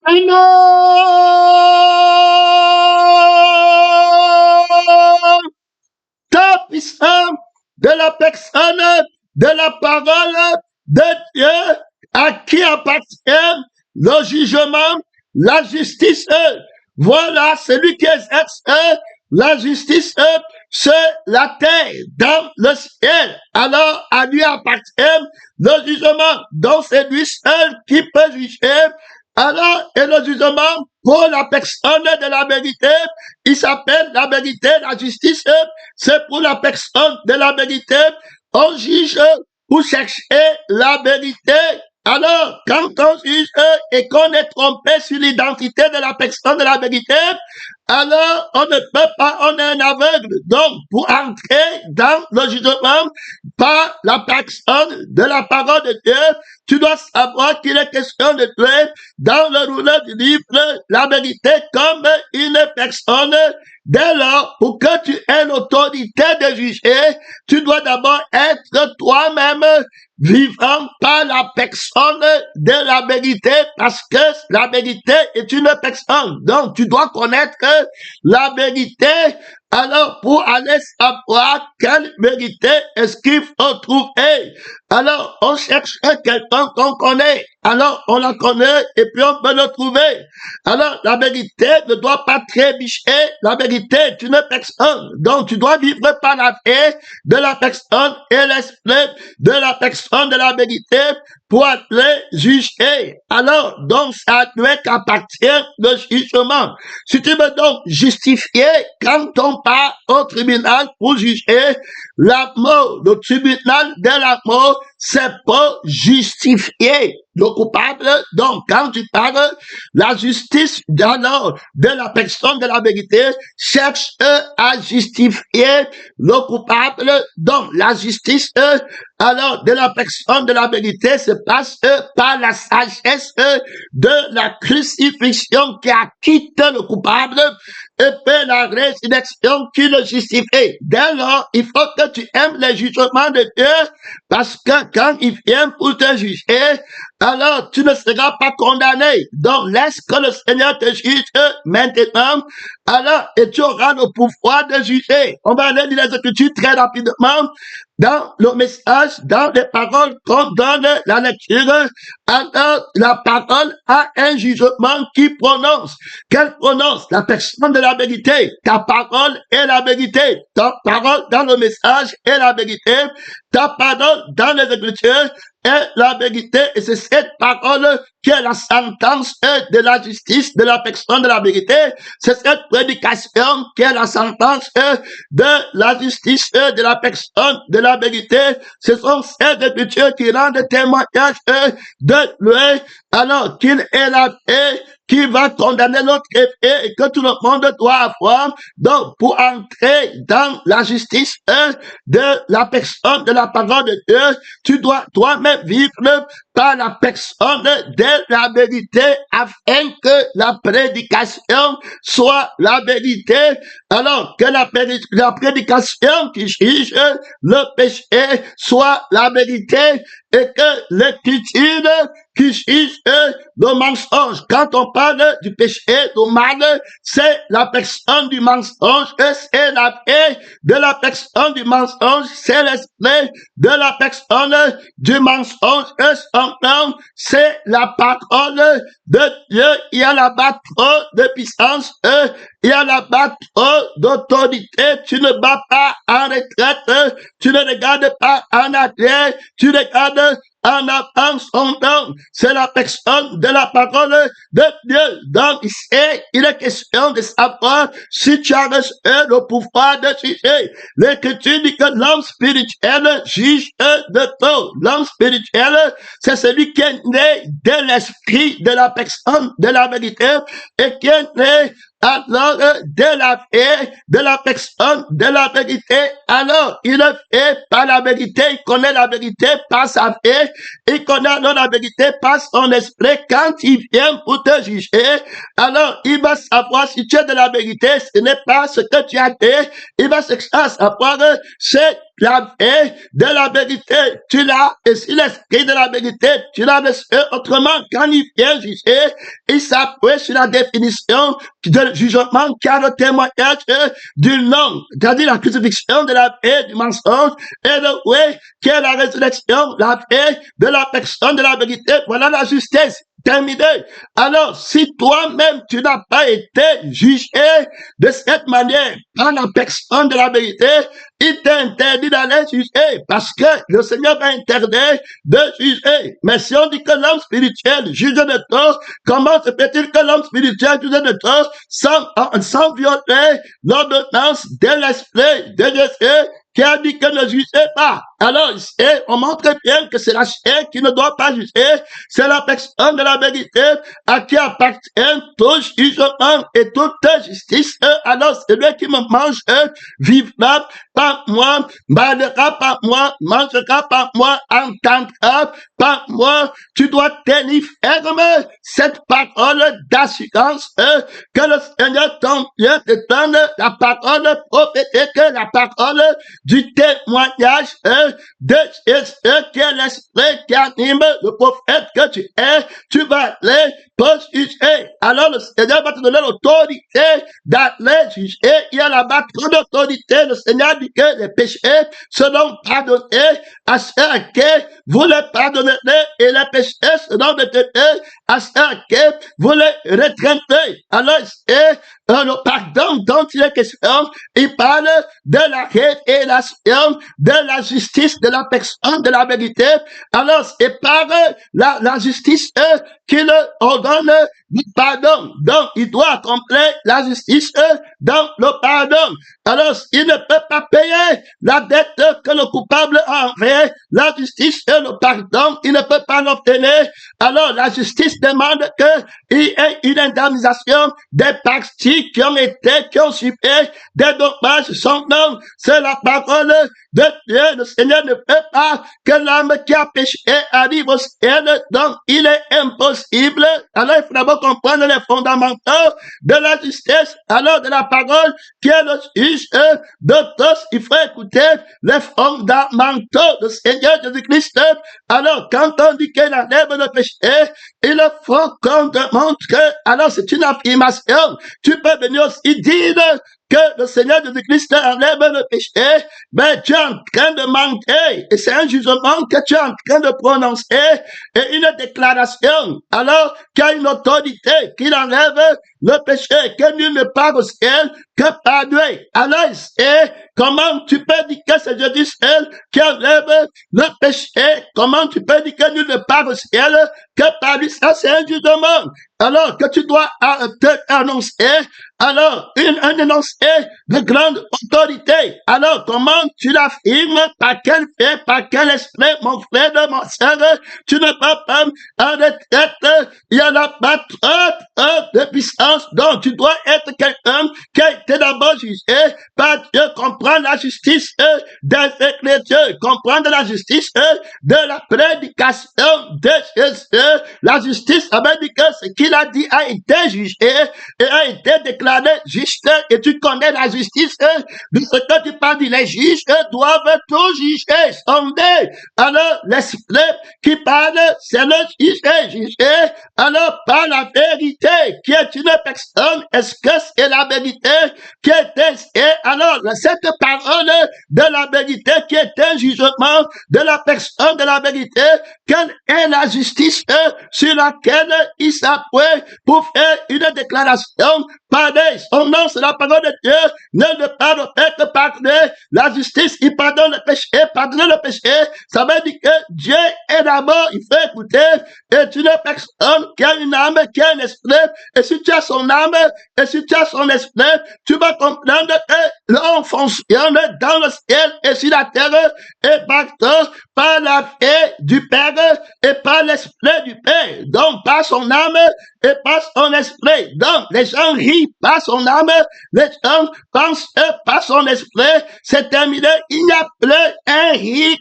Alors, ta puissance de la personne, de la parole de Dieu, à qui appartient le jugement, la justice. Voilà, celui qui exerce la justice sur la terre, dans le ciel. Alors, à lui appartient le jugement. Donc, c'est lui seul qui peut juger. Alors, et le jugement pour la personne de la vérité, il s'appelle la vérité, la justice, c'est pour la personne de la vérité. On juge pour chercher la vérité. Alors, quand on juge et qu'on est trompé sur l'identité de la personne de la vérité, alors on ne peut pas, on est un aveugle. Donc, pour entrer dans le jugement par la personne de la parole de Dieu, tu dois savoir qu'il est question de toi dans le rouleau du livre, la vérité comme une personne. Dès lors, pour que tu aies l'autorité de juger, tu dois d'abord être toi-même vivant par la personne de la vérité, parce que la vérité est une personne. Donc, tu dois connaître la vérité. Alors, pour aller savoir quelle vérité est-ce qu'il faut trouver, alors on cherche quelqu'un qu'on connaît. Alors, on la connaît et puis on peut le trouver. Alors, la vérité ne doit pas trébucher. La vérité est une personne. Donc, tu dois vivre par la paix de la personne et l'esprit de la personne de la vérité pour être jugé. Alors, donc, ça doit qu'appartient le jugement. Si tu veux donc justifier, quand on part au tribunal pour juger la mort, le tribunal de la mort, c'est pour justifier le coupable. Donc, quand tu parles, la justice de la personne de la vérité cherche à justifier le coupable. Donc, la justice alors de la personne de la vérité se passe par la sagesse de la crucifixion qui acquitte le coupable et par la résurrection qui le justifie. Dès lors, il faut que tu aimes les jugements de Dieu, parce que quand il vient pour te juger, alors tu ne seras pas condamné. Donc laisse que le Seigneur te juge maintenant, alors, et tu auras le pouvoir de juger. On va aller lire les Écritures très rapidement. Dans le message, dans les paroles qu'on donne, la lecture, alors la parole a un jugement qui prononce. Qu'elle prononce? La personne de la vérité. Ta parole est la vérité. Ta parole dans le message est la vérité. Ta parole dans les Écritures est la vérité, et c'est cette parole qui est la sentence de la justice de la personne de la vérité. C'est cette prédication qui est la sentence de la justice de la personne de la vérité. Ce sont ces Écritures qui rendent témoignage de lui, alors qu'il est la paix qui va condamner l'autre et que tout le monde doit avoir. Donc, pour entrer dans la justice de la personne de la parole de Dieu, tu dois toi-même vivre par la personne de la vérité, afin que la prédication soit la vérité. Alors que la prédication qui juge le péché soit la vérité, et que l'écriture qui juge le mensonge. Quand on parle du péché, du mal, c'est la personne du mensonge, c'est la paix de la personne du mensonge, c'est l'esprit de la personne du mensonge, son nom, c'est la parole de Dieu. Il y a là-bas trop de puissance, il y a là-bas trop d'autorité. Tu ne vas pas en retraite, tu ne regardes pas en arrière, tu regardes en avant son nom. C'est la personne de la parole de Dieu. Donc, ici, il est question de savoir si tu as reçu le pouvoir de juger. L'Écriture dit que l'homme spirituel juge de tout. L'homme spirituel, c'est celui qui est né de l'esprit de la personne de la vérité et qui est né alors de la paix de la personne de la vérité. Alors, il est fait par la vérité, il connaît la vérité par sa paix, il connaît alors la vérité par son esprit. Quand il vient pour te juger, alors il va savoir si tu es de la vérité, ce n'est pas ce que tu as fait, il va savoir c'est la vie de la vérité, tu l'as, et si l'esprit de la vérité, tu l'as, autrement, quand il vient juger, il s'appuie sur la définition de jugement car le témoignage du nom, c'est-à-dire la crucifixion de la vie du mensonge et le oui qui est la résurrection, la vie de la personne de la vérité. Voilà la justice. Terminé. Alors, si toi-même tu n'as pas été jugé de cette manière par la personne de la vérité, il t'interdit d'aller juger parce que le Seigneur va interdire de juger. Mais si on dit que l'homme spirituel juge de tort, comment se fait-il que l'homme spirituel juge de tort sans violer l'ordonnance de l'esprit de Dieu qui a dit que ne jugez pas? Alors, on montre bien que c'est la chair qui ne doit pas juger, c'est la personne de la vérité à qui appartient tout jugement et toute justice. Alors, celui qui me mange vivra par moi, parlera par moi, mangera par moi, entendra par moi. Tu dois tenir ferme cette parole d'assurance que le Seigneur ton Dieu te donne, la parole prophétique, la parole du témoignage de Jésus qui est l'esprit qui anime le prophète que tu es. Tu vas aller pour juger. Alors le Seigneur va te donner l'autorité d'aller juger. Il y a là-bas trop d'autorité. Le Seigneur dit que les péchés seront pardonnés à ceux à qui vous les pardonnez et les péchés seront retenus à ceux à qui vous les retranquez. Alors c'est le pardon dont il est question. Il parle de la révélation de la justice de la personne de la vérité. Alors c'est par la justice qu'il ordonne du pardon. Donc, il doit accomplir la justice dans le pardon. Alors, il ne peut pas payer la dette que le coupable a envers la justice et le pardon. Il ne peut pas l'obtenir. Alors, la justice demande qu'il y ait une indemnisation des parties qui ont subi des dommages. Son nom, c'est la parole de Dieu. Le Seigneur ne peut pas que l'homme qui a péché arrive au ciel. Donc, il est impossible. Alors, il faut d'abord comprendre les fondamentaux de la justice, alors de la parole qui est le juge de tous. Il faut écouter les fondamentaux du Seigneur Jésus-Christ. Alors, quand on dit qu'il enlève le péché, il faut qu'on te montre que, alors c'est une affirmation. Tu peux venir aussi dire que le Seigneur Jésus-Christ enlève le péché, mais tu es en train de mentir. Et c'est un jugement que tu es en train de prononcer et une déclaration. Alors, qu'il y a une autorité qui enlève le péché, que nul ne part au ciel que par Dieu. Alors, et comment tu peux dire que c'est Jésus seul qui enlève le péché? Comment tu peux dire que nul ne part au ciel que par lui? Ça, c'est un jugement. Alors, que tu dois te annoncer, alors, un énoncé de grande autorité. Alors, comment tu l'affirmes? Par quel fait? Par quel esprit, mon frère, mon sœur? Tu ne peux pas en retraite. Il y en a pas trop de puissance. Donc, tu dois être quelqu'un qui a été d'abord jugé par Dieu. Comprendre la justice des Écritures. Comprendre la justice de la prédication de Jésus. La justice, ça veut dire que ce qu'il a dit a été jugé et a été déclaré juste, et tu connais la justice de ce que tu parles. Les juges doivent tout juger, sonder. Alors, l'esprit qui parle, c'est le juger. Alors, par la vérité, qui est une personne, est-ce que c'est la vérité qui est testée? Alors, cette parole de la vérité qui est un jugement de la personne de la vérité, quelle est la justice sur laquelle il s'appuie pour faire une déclaration? Pardon, son nom, c'est la parole de Dieu. Ne le parle pas que pardonner la justice. Il pardonne le péché. Pardonner le péché, ça veut dire que Dieu est d'abord, il faut écouter. Et tu une personne qui a une âme, qui a un esprit. Et si tu as son âme, et si tu as son esprit, tu vas comprendre que l'on fonctionne dans le ciel et sur la terre et partout par la paix du Père et par l'esprit du Père. Donc, par son âme et par son esprit. Donc, les gens rient par son âme, les gens pensent par son esprit. C'est terminé. Il n'y a plus un rire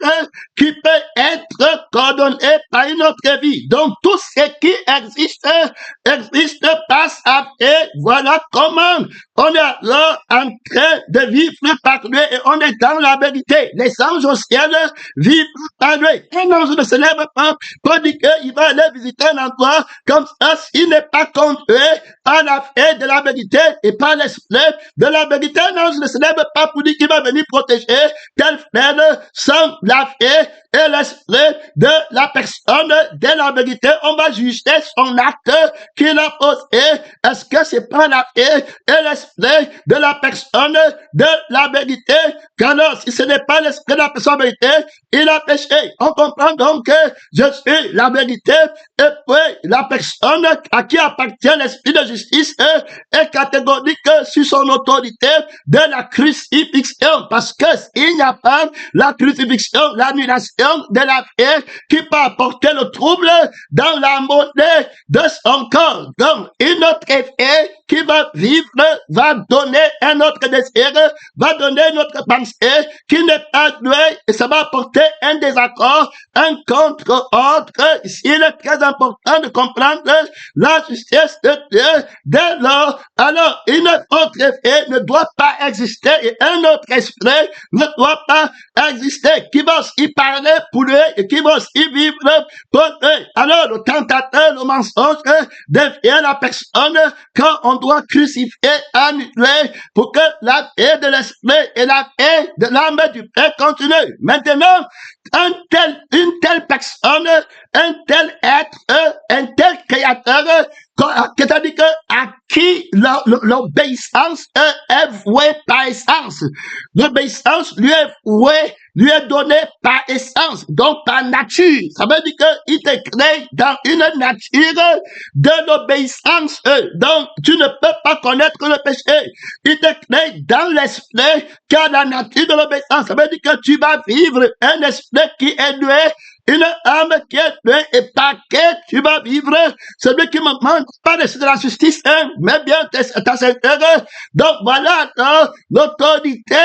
qui peut être coordonné par une autre vie. Donc, tout ce qui existe par sa vie. Voilà comment on est là en train de vivre par lui et on est dans la vérité. Les anges au ciel vivent par lui. Un ange ne se lève pas pour dire qu'il va aller visiter un endroit comme ça s'il n'est pas conduit par la foi de la vérité et par l'esprit de la vérité. Un ange ne se lève pas pour dire qu'il va venir protéger tel frère sans la foi et l'esprit de la personne de la vérité. On va juger son acte qu'il a posé. Est-ce que c'est pas la foi et l'esprit de la personne de la vérité? Car alors, si ce n'est pas l'esprit de la personne de la vérité, il a péché. On comprend donc que je suis la vérité et puis la personne à qui appartient l'esprit de justice est catégorique sur son autorité de la crucifixion. Parce que s'il n'y a pas la crucifixion, l'annulation de la foi qui peut apporter le trouble dans la monnaie de son corps. Donc, une autre foi qui va vivre, va donner un autre désir, va donner une autre pensée qui n'est pas douée et ça va apporter un désaccord, un contre-ordre. Il est très important de comprendre la justice de Dieu. Dès lors, alors, une autre foi ne doit pas exister et un autre esprit ne doit pas exister qui va aussi parler pour lui et qui va aussi vivre pour lui. Alors, le tentateur, le mensonge devient la personne quand on doit crucifier, annuler pour que la paix de l'esprit et la paix de l'âme du Père continue. Maintenant, une telle personne, un tel être, un tel créateur, c'est-à-dire à qui l'obéissance est vouée par essence. L'obéissance lui est vouée, lui est donnée par essence, donc par nature. Ça veut dire qu'il te crée dans une nature de l'obéissance. Donc, tu ne peux pas connaître le péché. Il te crée dans l'esprit qui a la nature de l'obéissance. Ça veut dire que tu vas vivre un esprit qui est doué, une âme qui est douée et par laquelle tu vas vivre. Celui qui me manque pas de la justice, mais bien ta sainteté. Donc voilà l'autorité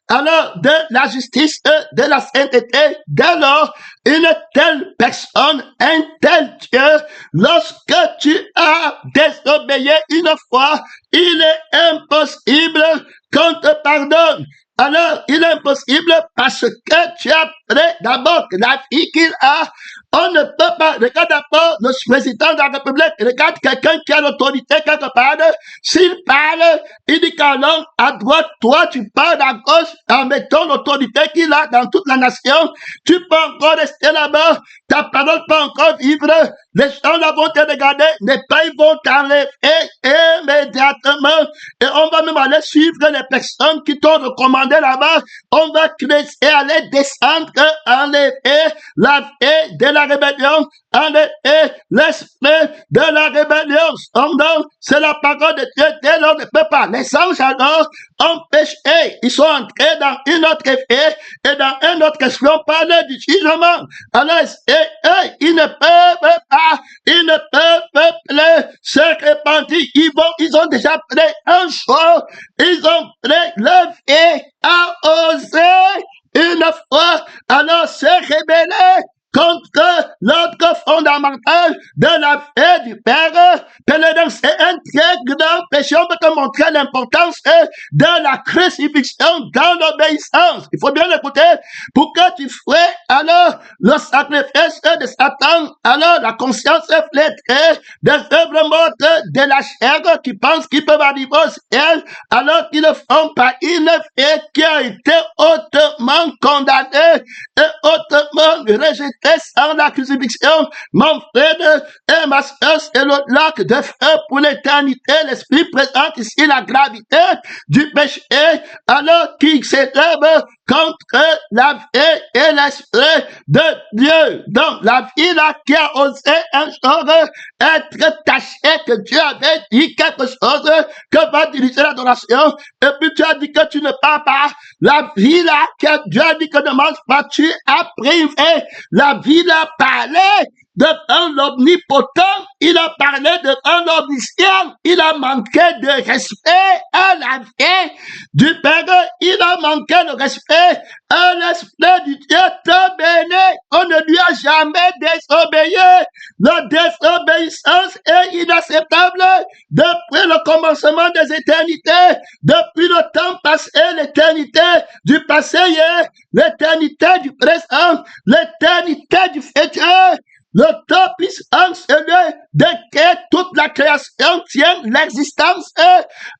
alors de la justice, de la sainteté. Dès lors, une telle personne, un tel Dieu, lorsque tu as désobéi une fois, il est impossible qu'on te pardonne. Alors, il est impossible parce que tu as pris d'abord la vie qu'il a. On ne peut pas, regarde d'abord le président de la République, regarde quelqu'un qui a l'autorité quelque part. S'il parle, il dit qu'à l'homme, à droite, toi, tu parles à gauche en mettant l'autorité qu'il a dans toute la nation. Tu peux encore rester là-bas, ta parole peut encore vivre. Les gens là vont te regarder, mais pas ils vont t'enlever immédiatement. Et on va même aller suivre les personnes qui t'ont recommandé là-bas. On va creuser, aller descendre, enlever la vie de la rébellion, enlever l'esprit de la rébellion. Donc, c'est la parole de Dieu. Dès lors, ne peut pas. Les anges alors ont péché. Ils sont entrés dans une autre effet et dans un autre esprit. On parle du jugement. Alors, ils ne peuvent pas, ils ne peuvent plus se répandre. Ils ont déjà pris un jour. Ils ont pris le vie à oser une fois. Alors, se rébeller contre l'ordre fondamental de la paix du Père. C'est un très grand péché. On peut te montrer l'importance de la crucifixion dans l'obéissance. Il faut bien l'écouter. Pour que tu ferais alors le sacrifice de Satan, alors la conscience flétrée des œuvres mortes de la chair qui pensent qu'ils peuvent arriver au ciel, alors qu'ils ne font pas une fête qui a été hautement condamnée et hautement rejetée sans la crucifixion. Mon frère et ma soeur, c'est le lac de feu pour l'éternité. L'Esprit présente ici la gravité du péché, alors qui s'élève contre la vie et l'esprit de Dieu. Donc, la vie là qui a osé un jour être tachée, que Dieu avait dit quelque chose que va diriger l'adoration, et puis tu as dit que tu ne parles pas. La vie là que Dieu a dit que ne mange pas, tu as privé. La vie là parlait devant l'omnipotent, il a parlé devant l'omniscient, il a manqué de respect à la vie du Père, il a manqué de respect à l'esprit du Dieu te béni. On ne lui a jamais désobéi. La désobéissance est inacceptable depuis le commencement des éternités, depuis le temps passé, l'éternité du passé, l'éternité du présent, l'éternité du futur. Le temps puissant, celui de que toute la création tient l'existence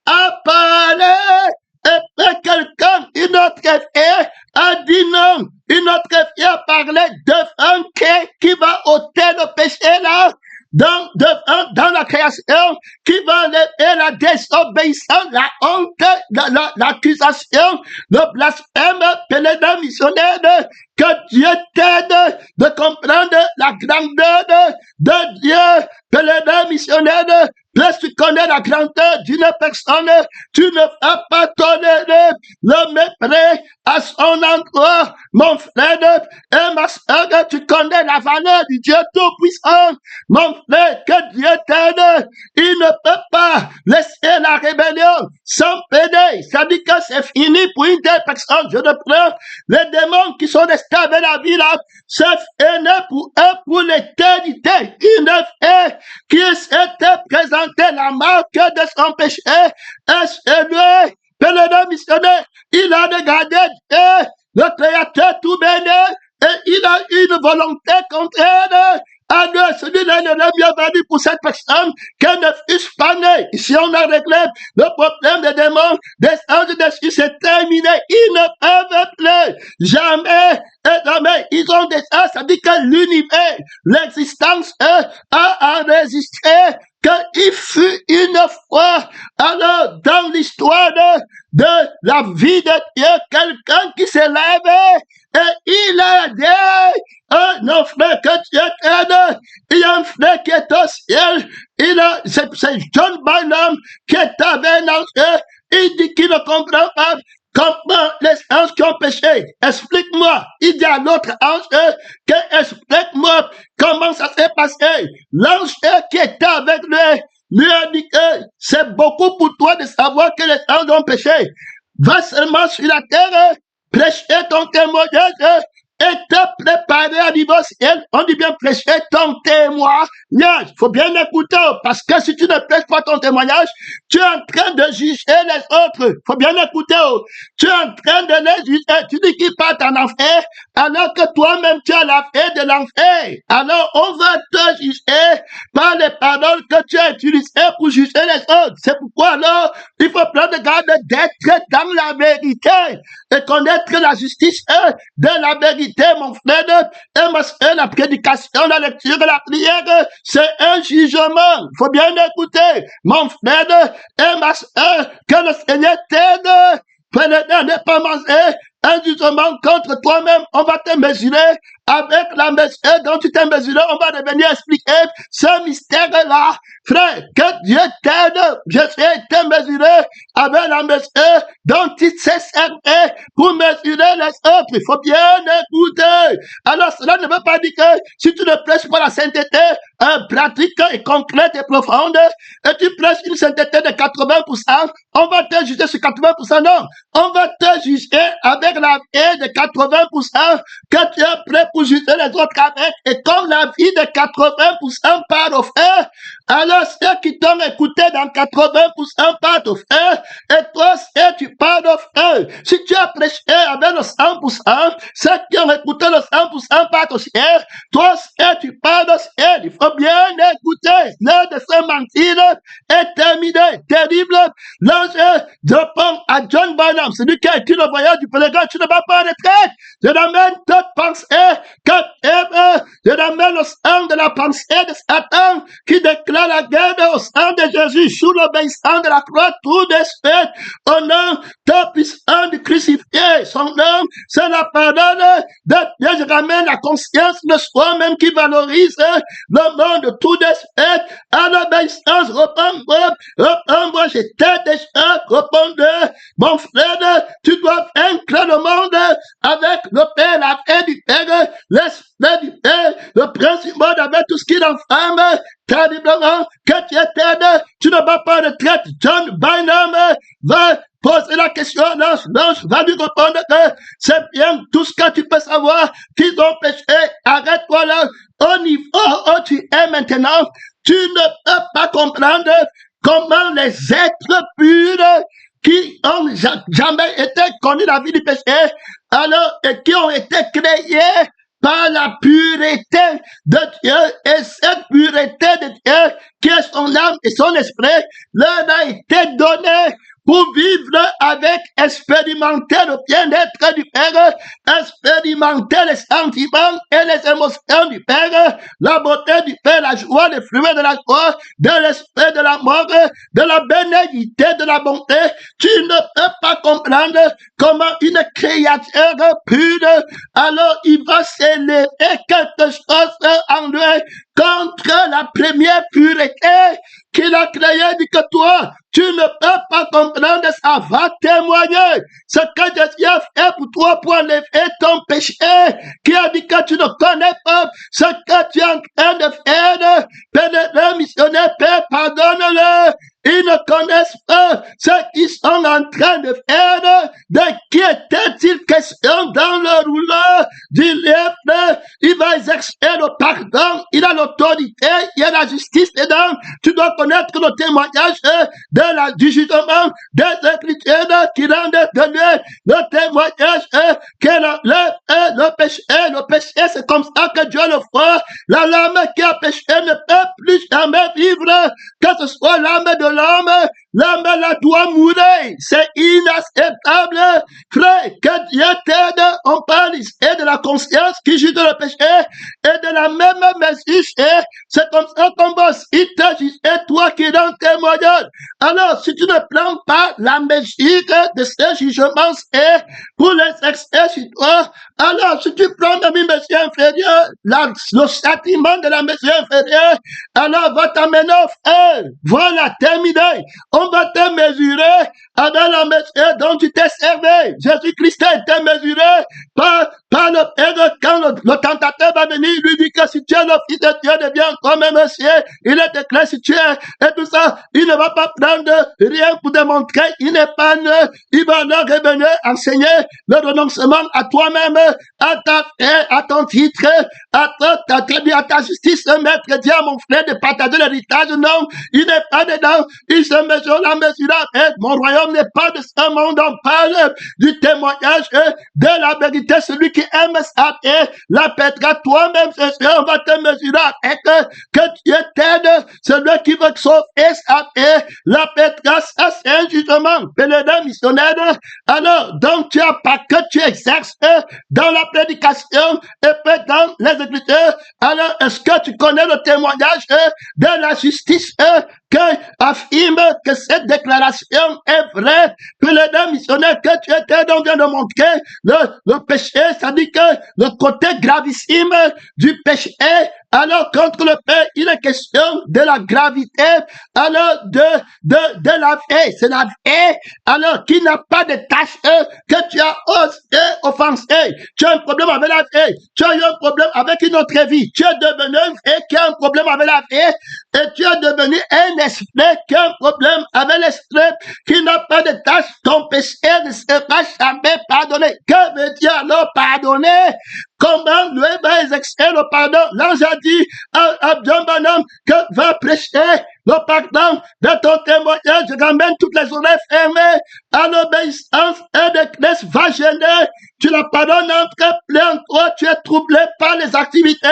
à parler. Et puis quelqu'un, une autre fille, a dit non. Une autre fille a parlé devant qui va ôter le péché là. Dans la création, qui va enlever la désobéissance, la honte, l'accusation, le blasphème, pélédant missionnaire, que Dieu t'aide de comprendre la grandeur de Dieu, pélédant missionnaire. Plus tu connais la grandeur d'une personne, tu ne vas pas tolérer le mépris à son endroit. Mon frère et ma soeur, tu connais la valeur du Dieu Tout-Puissant. Mon frère, que Dieu t'aide. Il ne peut pas laisser la rébellion s'empêcher. Ça dit que c'est fini pour une telle personne. Je ne prends les démons qui sont restés avec la vie là. C'est fini pour eux pour l'éternité. Une fée qui s'était présentée la marque de son péché, et celui, pèlerin missionnaire, il a regardé le Créateur tout béni, et il a une volonté contraire à Dieu. Celui-là ne l'a mieux valu pour cette personne qu'elle ne fût pas née. Ici, on a réglé le problème des démons, des anges dessus, c'est terminé. Ils ne peuvent plus, jamais et jamais. Ils ont déjà, ça dit que l'univers, l'existence, a enregistré qu'il fut une fois, alors, dans l'histoire de la vie de Dieu, quelqu'un qui s'est levé et il a dit, non frère, que Dieu t'aide. Il y a un frère qui est au ciel, c'est John Barnum qui est avec nous, il dit qu'il ne comprend pas comment les anges qui ont péché. Explique-moi. Il dit à l'autre ange explique-moi comment ça s'est passé. L'ange qui était avec lui a dit que c'est beaucoup pour toi de savoir que les anges ont péché. Va seulement sur la terre, prêcher ton témoignage et te préparer à niveau ciel. On dit bien prêcher ton témoignage. Il faut bien écouter, parce que si tu ne prêches pas ton témoignage, tu es en train de juger les autres. Il faut bien écouter. Tu es en train de les juger. Tu dis qu'ils partent en enfer, alors que toi-même tu as la fin de l'enfer. Alors on va te juger par les paroles que tu as utilisées pour juger les autres. C'est pourquoi alors, il faut prendre garde d'être dans la vérité et connaître la justice de la vérité. Mon frère et ma soeur, la prédication, la lecture, la prière, c'est un jugement. Il faut bien écouter. Mon frère et ma soeur, que le Seigneur t'aide. Frère, ne pas manger un jugement contre toi-même. On va te mesurer avec la mesure dont tu t'es mesuré. On va revenir expliquer ce mystère-là. Frère, que Dieu t'aide. Je suis été mesuré avec la mesure dont tu t'es servi pour mesurer les autres. Il faut bien écouter. Alors, cela ne veut pas dire que si tu ne prêches pas la sainteté pratique et concrète et profonde, et tu prêches une sainteté de 80%, on va te juger sur 80%. Non, on va te juger avec la vie de 80% que tu es prêt pour juger les autres avec. Et comme la vie de 80% part au feu, alors ceux qui t'ont écouté dans 80% partent au feu, et toi, tu pars au feu. Si tu as prêché avec le 100%, ceux qui ont écouté le 100% partent au ciel, toi, tu pars au ciel. Il faut bien écouter. L'heure de ce mentir est terminée. Terrible. L'ange répond à John Barnum, celui qui a écrit le voyage du pèlerin, tu ne vas pas en retraite. Je ramène toute pensée, je ramène le sang de la pensée de Satan qui déclare déclare la guerre au sang de Jésus, sous l'obéissance de la croix, tout d'espèce, au nom de puissant du crucifié. Son nom, c'est la parole de Dieu. Je ramène la conscience de soi-même qui valorise le nom de tout espèce à l'obéissance. Reprends-moi, j'étais déjà répondeur. Mon frère, tu dois vaincre le monde avec le Père, la paix du Père, l'esprit du Père, le principe avec tout ce qui l'enflamme. Terriblement, que tu étais, tu ne vas pas retraite. John Bynum va poser la question, Lance va lui répondre que c'est bien tout ce que tu peux savoir, qu'ils ont péché, arrête-toi là, au niveau où tu es maintenant, tu ne peux pas comprendre comment les êtres purs qui ont jamais été connus la vie du péché, alors, et qui ont été créés par la pureté de Dieu, et cette pureté de Dieu, qui est son âme et son esprit, leur a été donnée pour vivre avec, expérimenter le bien-être du Père, expérimenter les sentiments et les émotions du Père, la beauté du Père, la joie, les fruits de la joie, de l'esprit de la mort, de la bénédiction, de la bonté. Tu ne peux pas comprendre comment une créature pure, alors il va s'élever quelque chose en lui contre la première pureté qu'il a créée, dit que toi, tu ne peux pas comprendre, ça va témoigner ce que Jésus a fait pour toi pour enlever ton péché, qui a dit que tu ne connais pas ce que tu es en train de faire. Père missionnaire, Père, pardonne-le. Ils ne connaissent pas ce qu'ils sont en train de faire. De qui était-il question dans le rouleau du lièvre? Il va exercer le pardon. Il a l'autorité. Il y a la justice dedans. Tu dois connaître le témoignage du jugement des Écritures qui rendent de lui le témoignage que le péché. Le péché, c'est comme ça que Dieu le voit. La lame qui a péché ne peut plus jamais vivre, que ce soit l'âme de l'homme la doit mourir. C'est inacceptable. Frère, que Dieu t'aide. On parle ici de la conscience qui juge le péché et de la même mesure. C'est comme ça qu'on va aussi te juger, toi qui rends témoignage. Alors, si tu ne prends pas la mesure de ce jugement pour les excès sur toi, alors si tu prends la mesure inférieure, le châtiment de la mesure inférieure, alors va t'amener au frère. Voilà, terminé. On va te mesurer avec la mesure dont tu t'es servi. Jésus-Christ a été mesuré par le Père quand le tentateur va venir, il lui dit que si tu es le fils de Dieu, deviens comme un monsieur. Il est clair si tu es, et tout ça. Il ne va pas prendre rien pour démontrer. Il n'est pas neuf. Il va alors revenir enseigner le renoncement à toi-même, à ton titre, à ta justice. Maître dit à mon frère de partager l'héritage. Non, il n'est pas dedans. Il se mesure la mesure avec. Mon royaume n'est pas de ce monde. On parle du témoignage de la vérité. Celui qui aime sa paix, la pètera toi-même. On va te mesurer avec que Dieu t'aide. Celui qui veut sauver sa paix, la pètera. Ça, c'est un jugement. Pèlerin missionnaire. Alors, donc tu as pas que tu exerces dans la prédication et puis dans les Écritures. Alors, est-ce que tu connais le témoignage de la justice que affirme que cette déclaration est vraie? Pèlerin missionnaire, que tu étais donc vient de montrer le péché, ça dit que le côté gravissime du péché. Alors, contre le Père, il est question de la gravité, alors de la vie. C'est la vie, alors, qui n'a pas de tâche que tu as osé offenser. Tu as un problème avec la vie. Tu as eu un problème avec une autre vie. Tu es devenu un vie qui a un problème avec la vie. Et tu es devenu un esprit qui a un problème avec l'esprit qui n'a pas de tâche. Ton péché ne sera jamais pardonné. Que veut dire alors pardonner? Comment lui va exercer le pardon? L'ange a dit à John Bynum que va prêcher le pardon de ton témoignage. Je ramène toutes les oreilles fermées à l'obéissance et de Christ va gêner. Tu la pardonnes entre plein toi. Tu es troublé par les activités.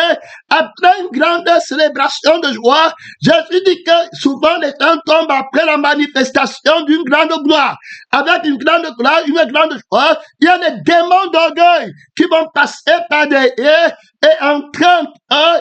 Après une grande célébration de joie, Jésus dit que souvent les gens tombent après la manifestation d'une grande gloire. Avec une grande gloire, une grande joie, il y a des démons d'orgueil qui vont passer par derrière est en train,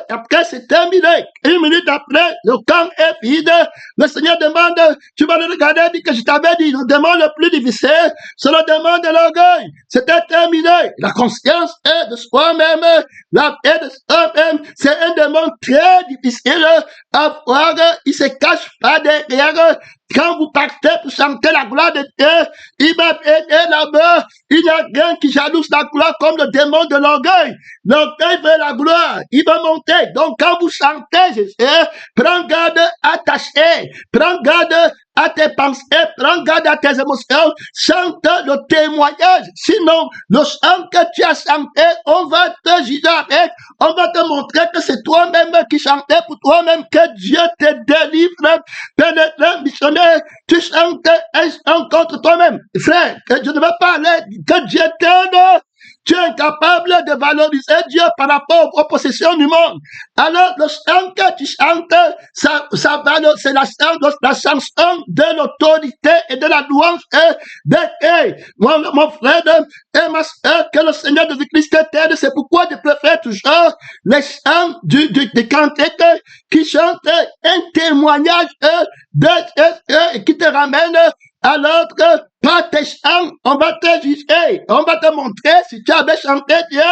après c'est terminé, 1 minute après, le camp est vide, le Seigneur demande, tu vas le regarder, dit que je t'avais dit, le démon le plus difficile, c'est le démon de l'orgueil. C'était terminé. La conscience est de soi-même, la paix de soi-même, c'est un démon très difficile à voir, il se cache pas derrière. Quand vous partez pour chanter la gloire de Dieu, il va aider là-bas. Il n'y a rien qui jalouse la gloire comme le démon de l'orgueil. L'orgueil veut la gloire. Il va monter. Donc quand vous chantez, Jésus, prends garde à ta chair. Prends garde à tes pensées. Prends garde à tes émotions. Chante le témoignage. Sinon, le chant que tu as chanté, on va te juger avec. On va te montrer que c'est toi-même qui chantais pour toi-même, que Dieu te délivre. Pénétrant, missionnaire, tu chantes un chant contre toi-même. Frère, que je ne veux pas aller, que Dieu t'aide. Tu es incapable de valoriser Dieu par rapport aux possessions du monde. Alors, le chant que tu chantes, ça valeur, c'est la chanson de l'autorité et de la louange mon frère et ma soeur, que le Seigneur de Christ t'aide. C'est pourquoi je préfère toujours les chants des cantiques qui chantent un témoignage qui te ramène à l'autre. Pas tes chants, on va te juger, on va te montrer si tu avais chanté Dieu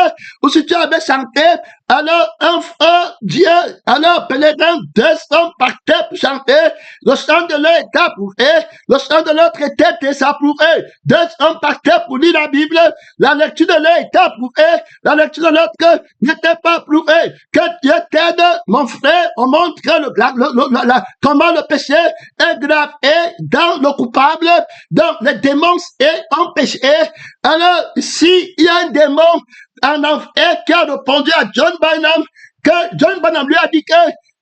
ou si tu avais chanté, alors un frère Dieu, alors pèlerin, 2 hommes partaient pour chanter, le chant de l'un était approuvé, le chant de l'autre était désapprouvé, 2 hommes partaient pour lire la Bible, la lecture de l'un était approuvée, la lecture de l'autre n'était pas approuvée. Que Dieu t'aide, mon frère, on montre comment le péché est gravé dans le coupable, dans les démons est empêché. Alors, si il y a un démon en enfer qui a répondu à John Barnum, que John Barnum lui a dit que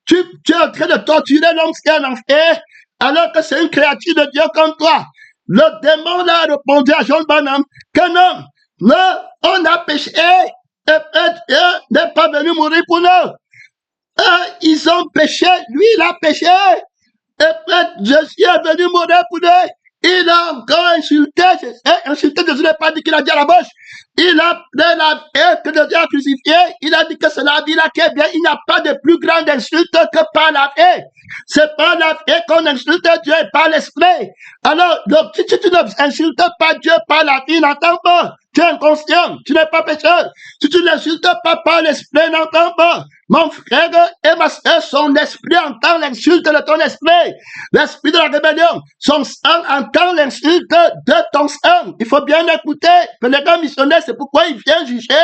tu es en train de torturer l'homme qui est en enfer, alors que c'est une créature de Dieu comme toi. Le démon là a répondu à John Barnum que non, on a péché, et Dieu n'est pas venu mourir pour nous. Ils ont péché, lui il a péché, et Jésus est venu mourir pour nous. Il a encore insulté Jésus n'a pas dit qu'il a dit à la bouche. Il a pris la haie que Dieu a crucifié. Il a dit que c'est la vie là qui est bien. Il n'y a pas de plus grande insulte que par la haie. C'est par la haie qu'on insulte Dieu et par l'esprit. Alors, donc, si tu n'insultes pas Dieu par la vie, n'entends pas. Tu es inconscient, tu n'es pas pécheur. Si tu n'insultes pas par l'esprit, n'entends pas. Mon frère et ma soeur, son esprit entend l'insulte de ton esprit. L'esprit de la rébellion, son sang entend l'insulte de ton sang. Il faut bien écouter. Le gars missionnaire, c'est pourquoi il vient juger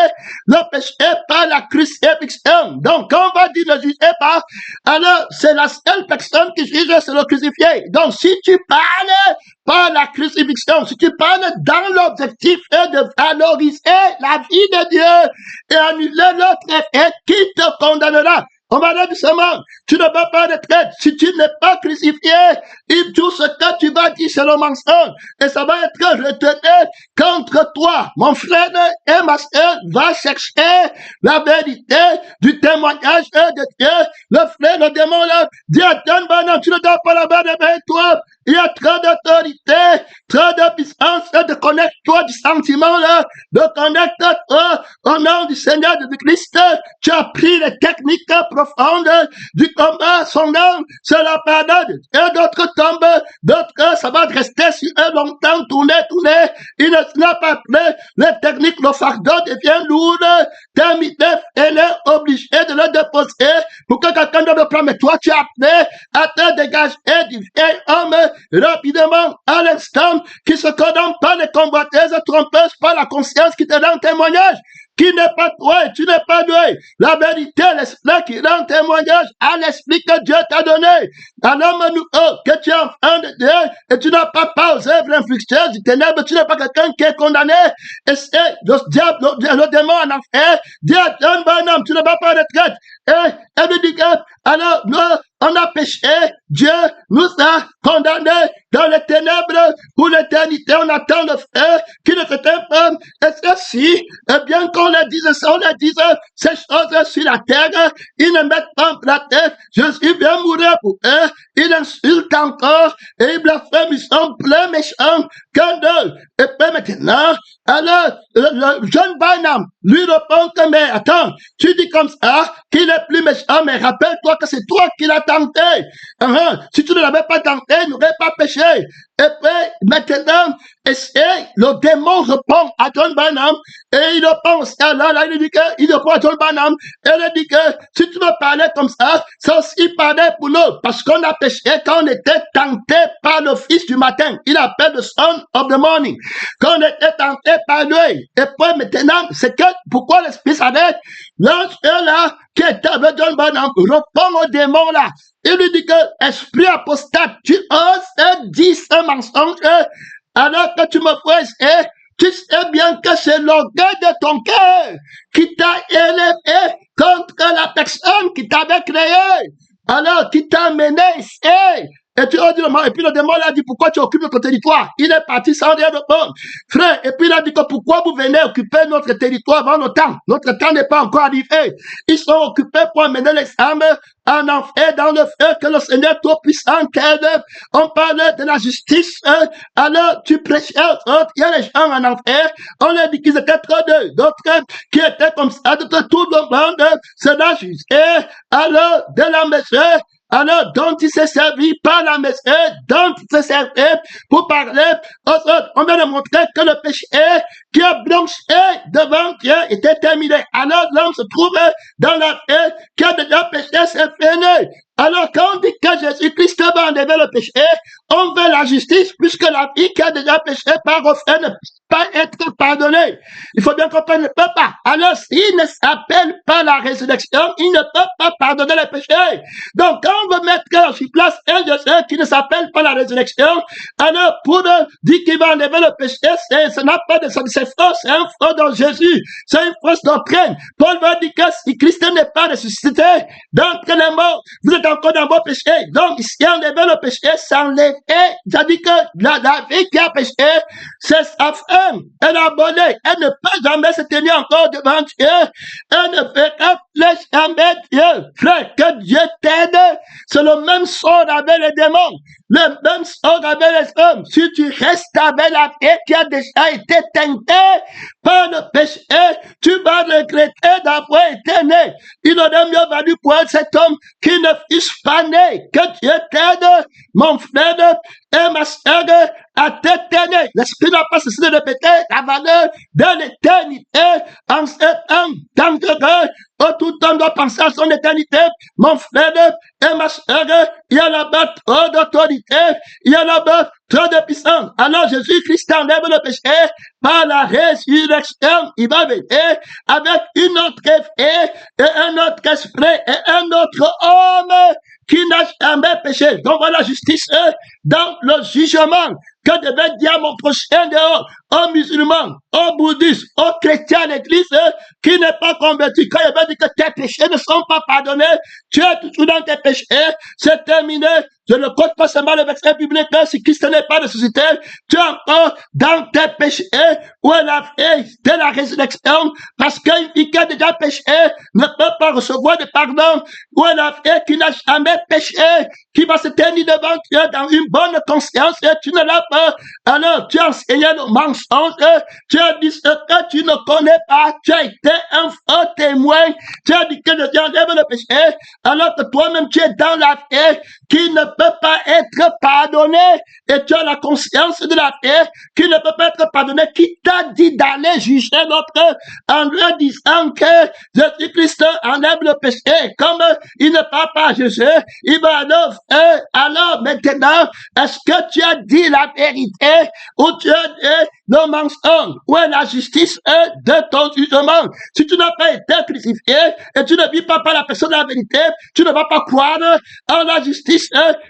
le péché par la crucifixion. Donc, quand on va dire ne juger pas, alors c'est la seule personne qui juge, c'est le crucifié. Donc, si tu parles par la crucifixion, si tu parles dans l'objectif de valoriser la vie de Dieu et annuler l'autre effet, qui te condamnera? On va dire seulement, tu ne vas pas retraite. Si tu n'es pas crucifié, tout ce que tu vas dire, c'est le mensonge. Et ça va être retourné contre toi. Mon frère et ma soeur va chercher la vérité du témoignage de Dieu. Le frère, le démon là, dit à John Barnum, tu ne dois pas la barre de toi. Il y a trop d'autorité, trop de puissance, de connecte-toi du sentiment là, de connecte-toi au nom du Seigneur de Christ. Tu as pris les techniques profondes du combat, son nom, c'est la pardonne. Et d'autres tombent, d'autres, ça va rester sur eux longtemps, tourner. Il ne n'a pas prêt, les techniques, le fardeau devient lourd, terminé, elle est obligée de le déposer pour que quelqu'un ne le prenne. Mais toi, tu as prêt à te dégager du vieil homme rapidement, à l'instant, qui se condamne par les convoitises trompeuses, par la conscience qui te rend témoignage, qui n'est pas toi et tu n'es pas doué. La vérité, l'esprit qui rend témoignage à l'esprit que Dieu t'a donné. À l'homme nouveau, que tu es enfant de Dieu et tu n'as pas part aux œuvres infructueuses du ténèbre, tu n'es pas quelqu'un qui est condamné. Et c'est le diable, le démon en enfer, dit à John Barnum, tu ne vas pas retraite. Et elle lui dit que, alors, nous, on a péché, Dieu nous a condamnés dans les ténèbres pour l'éternité. On attend le frère qui ne fait pas. Et ceci, bien qu'on le dise, on le dise, ces choses sur la terre, ils ne mettent pas en pratique. Jésus vient mourir pour eux. il insulte encore, et il blasphème, ils sont pleins méchants, qu'un d'eux. Et puis maintenant, alors, le jeune Branham lui répond que, mais attends, tu dis comme ça qu'il est plus méchant, mais rappelle-toi que c'est toi qui l'as tenté. Si tu ne l'avais pas tenté, il n'aurait pas péché. Et puis, maintenant, le démon répond à John Branham, et il répond aussi là, il répond à John Branham, et il dit que, si tu veux parler comme ça, c'est aussi parler pour nous, parce qu'on a péché quand on était tenté par le fils du matin. Il appelle le son of the morning. Quand on était tenté par lui. Et puis maintenant, c'est que, pourquoi l'esprit s'arrête? Là, qui était avec John Branham, répond au démon là. Il lui dit que, esprit apostate, tu oses dire ce mensonge, alors que tu me fais, tu sais bien que c'est l'orgueil de ton cœur qui t'a élevé contre la personne qui t'avait créé. Alors, qui t'a mené ici. Et tu as dit, et puis le démon a dit, pourquoi tu occupes notre territoire? Il est parti sans rien de bon. Frère, et puis il a dit que pourquoi vous venez occuper notre territoire avant notre temps? Notre temps n'est pas encore arrivé. Ils sont occupés pour amener les âmes en enfer, dans le feu, que le Seigneur Tout-Puissant t'aide. On parle de la justice, alors tu prêchais aux autres, il y a les gens en enfer, on leur dit qu'ils étaient trop d'autres qui étaient comme ça, de tout le monde, c'est la justice, alors de la mesure, alors dont il s'est servi par la mesure, dont il s'est servi pour parler aux autres. On vient de montrer que le péché qui a blanchi devant Dieu était terminé. Alors l'homme se trouve dans la terre qui a déjà péché, c'est fini. Alors quand on dit que Jésus-Christ va enlever le péché, on veut la justice, puisque la vie qui a déjà péché par refrain ne peut pas être pardonnée. Il faut bien comprendre, ne peut pas. Alors s'il ne s'appelle pas la résurrection, il ne peut pas pardonner les péchés. Donc quand on veut mettre sur place un Jésus qui ne s'appelle pas la résurrection, alors pour dire qu'il va enlever le péché, ça n'a pas de sens, c'est faux, c'est un faux dans Jésus, c'est une fausse doctrine. Paul va dire que si Christ n'est pas ressuscité d'entre les morts, vous êtes encore dans vos péchés. Donc, si enlever le péché, s'enlever, c'est-à-dire que la vie qui a péché, c'est sa femme. Elle a abonné. Elle ne peut jamais se tenir encore devant Dieu. Elle ne fera plus jamais Dieu. Frère, que Dieu t'aide. C'est le même sort avec les démons. Le même sort avec les hommes. Si tu restes avec la vie qui a déjà été teintée par le péché, tu vas regretter d'avoir été né. Il aurait mieux valu pour cet homme qui ne fût pas né. Que Dieu t'aide, mon frère et ma sœur, à t'éteindre. L'esprit n'a pas cessé de répéter la valeur de l'éternité en cet homme dangereux. Tout homme doit penser à son éternité. Mon frère et ma sœur, il y a là-bas trop d'autorité, il y a là-bas trop de puissance. Alors Jésus-Christ enlève le péché par la résurrection. Il va venir avec une autre vie et un autre esprit et un autre homme qui n'a jamais péché. Donc voilà la justice dans le jugement que devait dire mon prochain dehors, aux musulmans, aux bouddhistes, aux chrétiens à l'église qui n'est pas converti. Quand il va dire que tes péchés ne sont pas pardonnés, tu es toujours dans tes péchés, c'est terminé. Je ne compte pas seulement le verset biblique, si Christ n'est pas ressuscité, tu es encore dans tes péchés, où est la vie de la résurrection, parce qu'une fille qui a déjà péché ne peut pas recevoir de pardon, où est la vie qui n'a jamais péché, qui va se tenir devant Dieu dans une bonne conscience, et tu ne l'as pas. Alors, tu as enseigné le mensonge, tu as dit ce que tu ne connais pas, tu as été un faux témoin, tu as dit que Dieu enlève le péché, alors que toi-même tu es dans la vie qui ne peut pas être pardonné, et tu as la conscience de la paix qui ne peut pas être pardonné. Qui t'a dit d'aller juger l'autre en lui disant que Jésus-Christ enlève le péché, comme il ne parle pas à Jésus, il va alors maintenant, est-ce que tu as dit la vérité ou tu as dit le mensonge? Où est la justice de ton jugement? Si tu n'as pas été crucifié et tu ne vis pas par la personne de la vérité, tu ne vas pas croire en la justice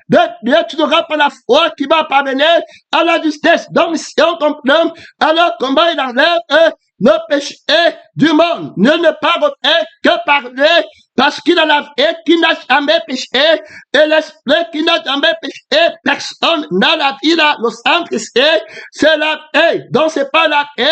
de Dieu, tu n'auras pas la foi qui va parvenir à la justice. Donc, si on comprend, alors comment il enlève le péché du monde? Ne pas refaire que parler parce qu'il a la vie qui n'a jamais péché, et l'esprit qui n'a jamais péché, personne n'a la vie là, le Saint-Christ, c'est la vie. Donc c'est pas la vie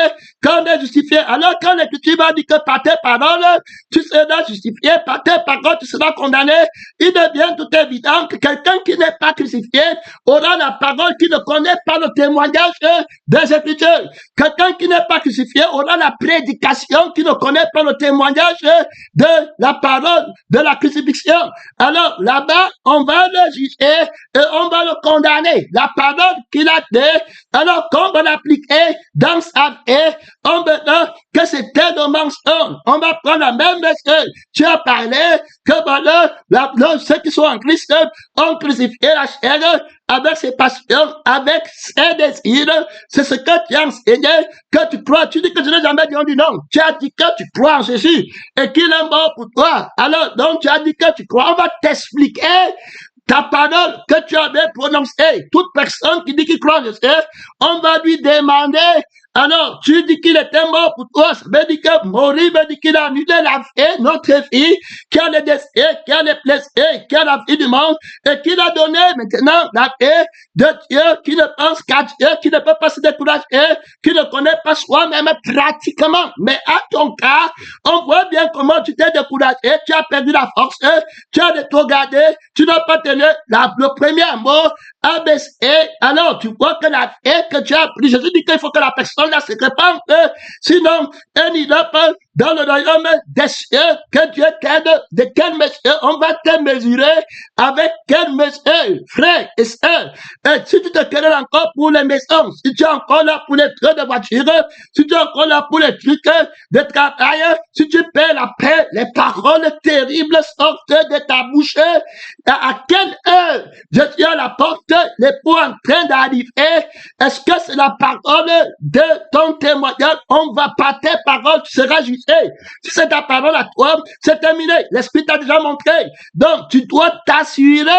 qu'on est justifié. Alors quand l'Écriture va dire que par tes paroles, tu seras justifié, par tes paroles, tu seras condamné, il devient tout évident que quelqu'un qui n'est pas crucifié aura la parole qui ne connaît pas le témoignage des Écritures. Quelqu'un qui n'est pas crucifié aura la prédication qui ne connaît pas le témoignage de la parole de la crucifixion. Alors là-bas, on va le juger et on va le condamner. La parole qu'il a dit, alors qu'on va l'appliquer dans sa vie, on verra que c'était de mensonge. On va prendre la même message. Tu as parlé que voilà, ceux qui sont en Christ ont crucifié la chair avec ses passions, avec ses désirs. C'est ce que tu as enseigné, que tu crois. Tu dis que je n'ai jamais dit, on dit non. Tu as dit que tu crois en Jésus et qu'il est mort pour toi. Alors, donc, tu as dit que tu crois. On va t'expliquer ta parole que tu avais prononcée. Toute personne qui dit qu'il croit en Jésus, on va lui demander, alors, tu dis qu'il était mort pour toi, ça veut dire que mourir veut dire qu'il a annulé la vie, notre vie, qui a les désirs, qui a les plaisirs, qui a la vie du monde, et qu'il a donné maintenant la vie de Dieu, qui ne pense qu'à Dieu, qui ne peut pas se décourager, qui ne connaît pas soi-même pratiquement. Mais à ton cas, on voit bien comment tu t'es découragé, tu as perdu la force, tu as rétrogradé, tu n'as pas tenu le premier mot, ABC, alors tu vois que la vie que tu as pris, Jésus dit qu'il faut que la personne là se répande, sinon, elle n'ira pas dans le royaume des cieux, que Dieu t'aide, de quelle mesure on va te mesurer, avec quelle mesure, frère et sœur. Et si tu te querelles encore pour les maisons, si tu es encore là pour les trucs de voiture, si tu es encore là pour les trucs de travail, si tu paies la paix, les paroles terribles sortent de ta bouche, à quelle heure je suis à la porte, l'époux en train d'arriver, est-ce que c'est la parole de ton témoignage? On va pas tes paroles, tu seras jugé. Si c'est ta parole à toi, c'est terminé. L'Esprit t'a déjà montré. Donc, tu dois t'assurer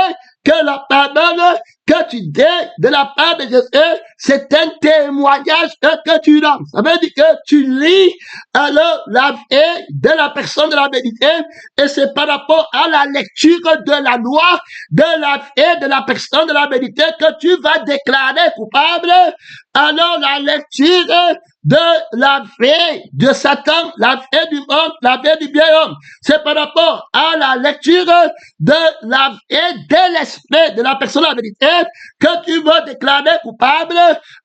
que la parole que tu dis de la part de Jésus, c'est un témoignage que tu donnes. Ça veut dire que tu lis alors la vie de la personne de la vérité, et c'est par rapport à la lecture de la loi de la vie de la personne de la vérité que tu vas déclarer coupable. Alors la lecture de la vie de Satan, la vie du monde, la vie du vieil homme, c'est par rapport à la lecture de la vie de l'esprit de la personne de la vérité que tu vas déclarer coupable.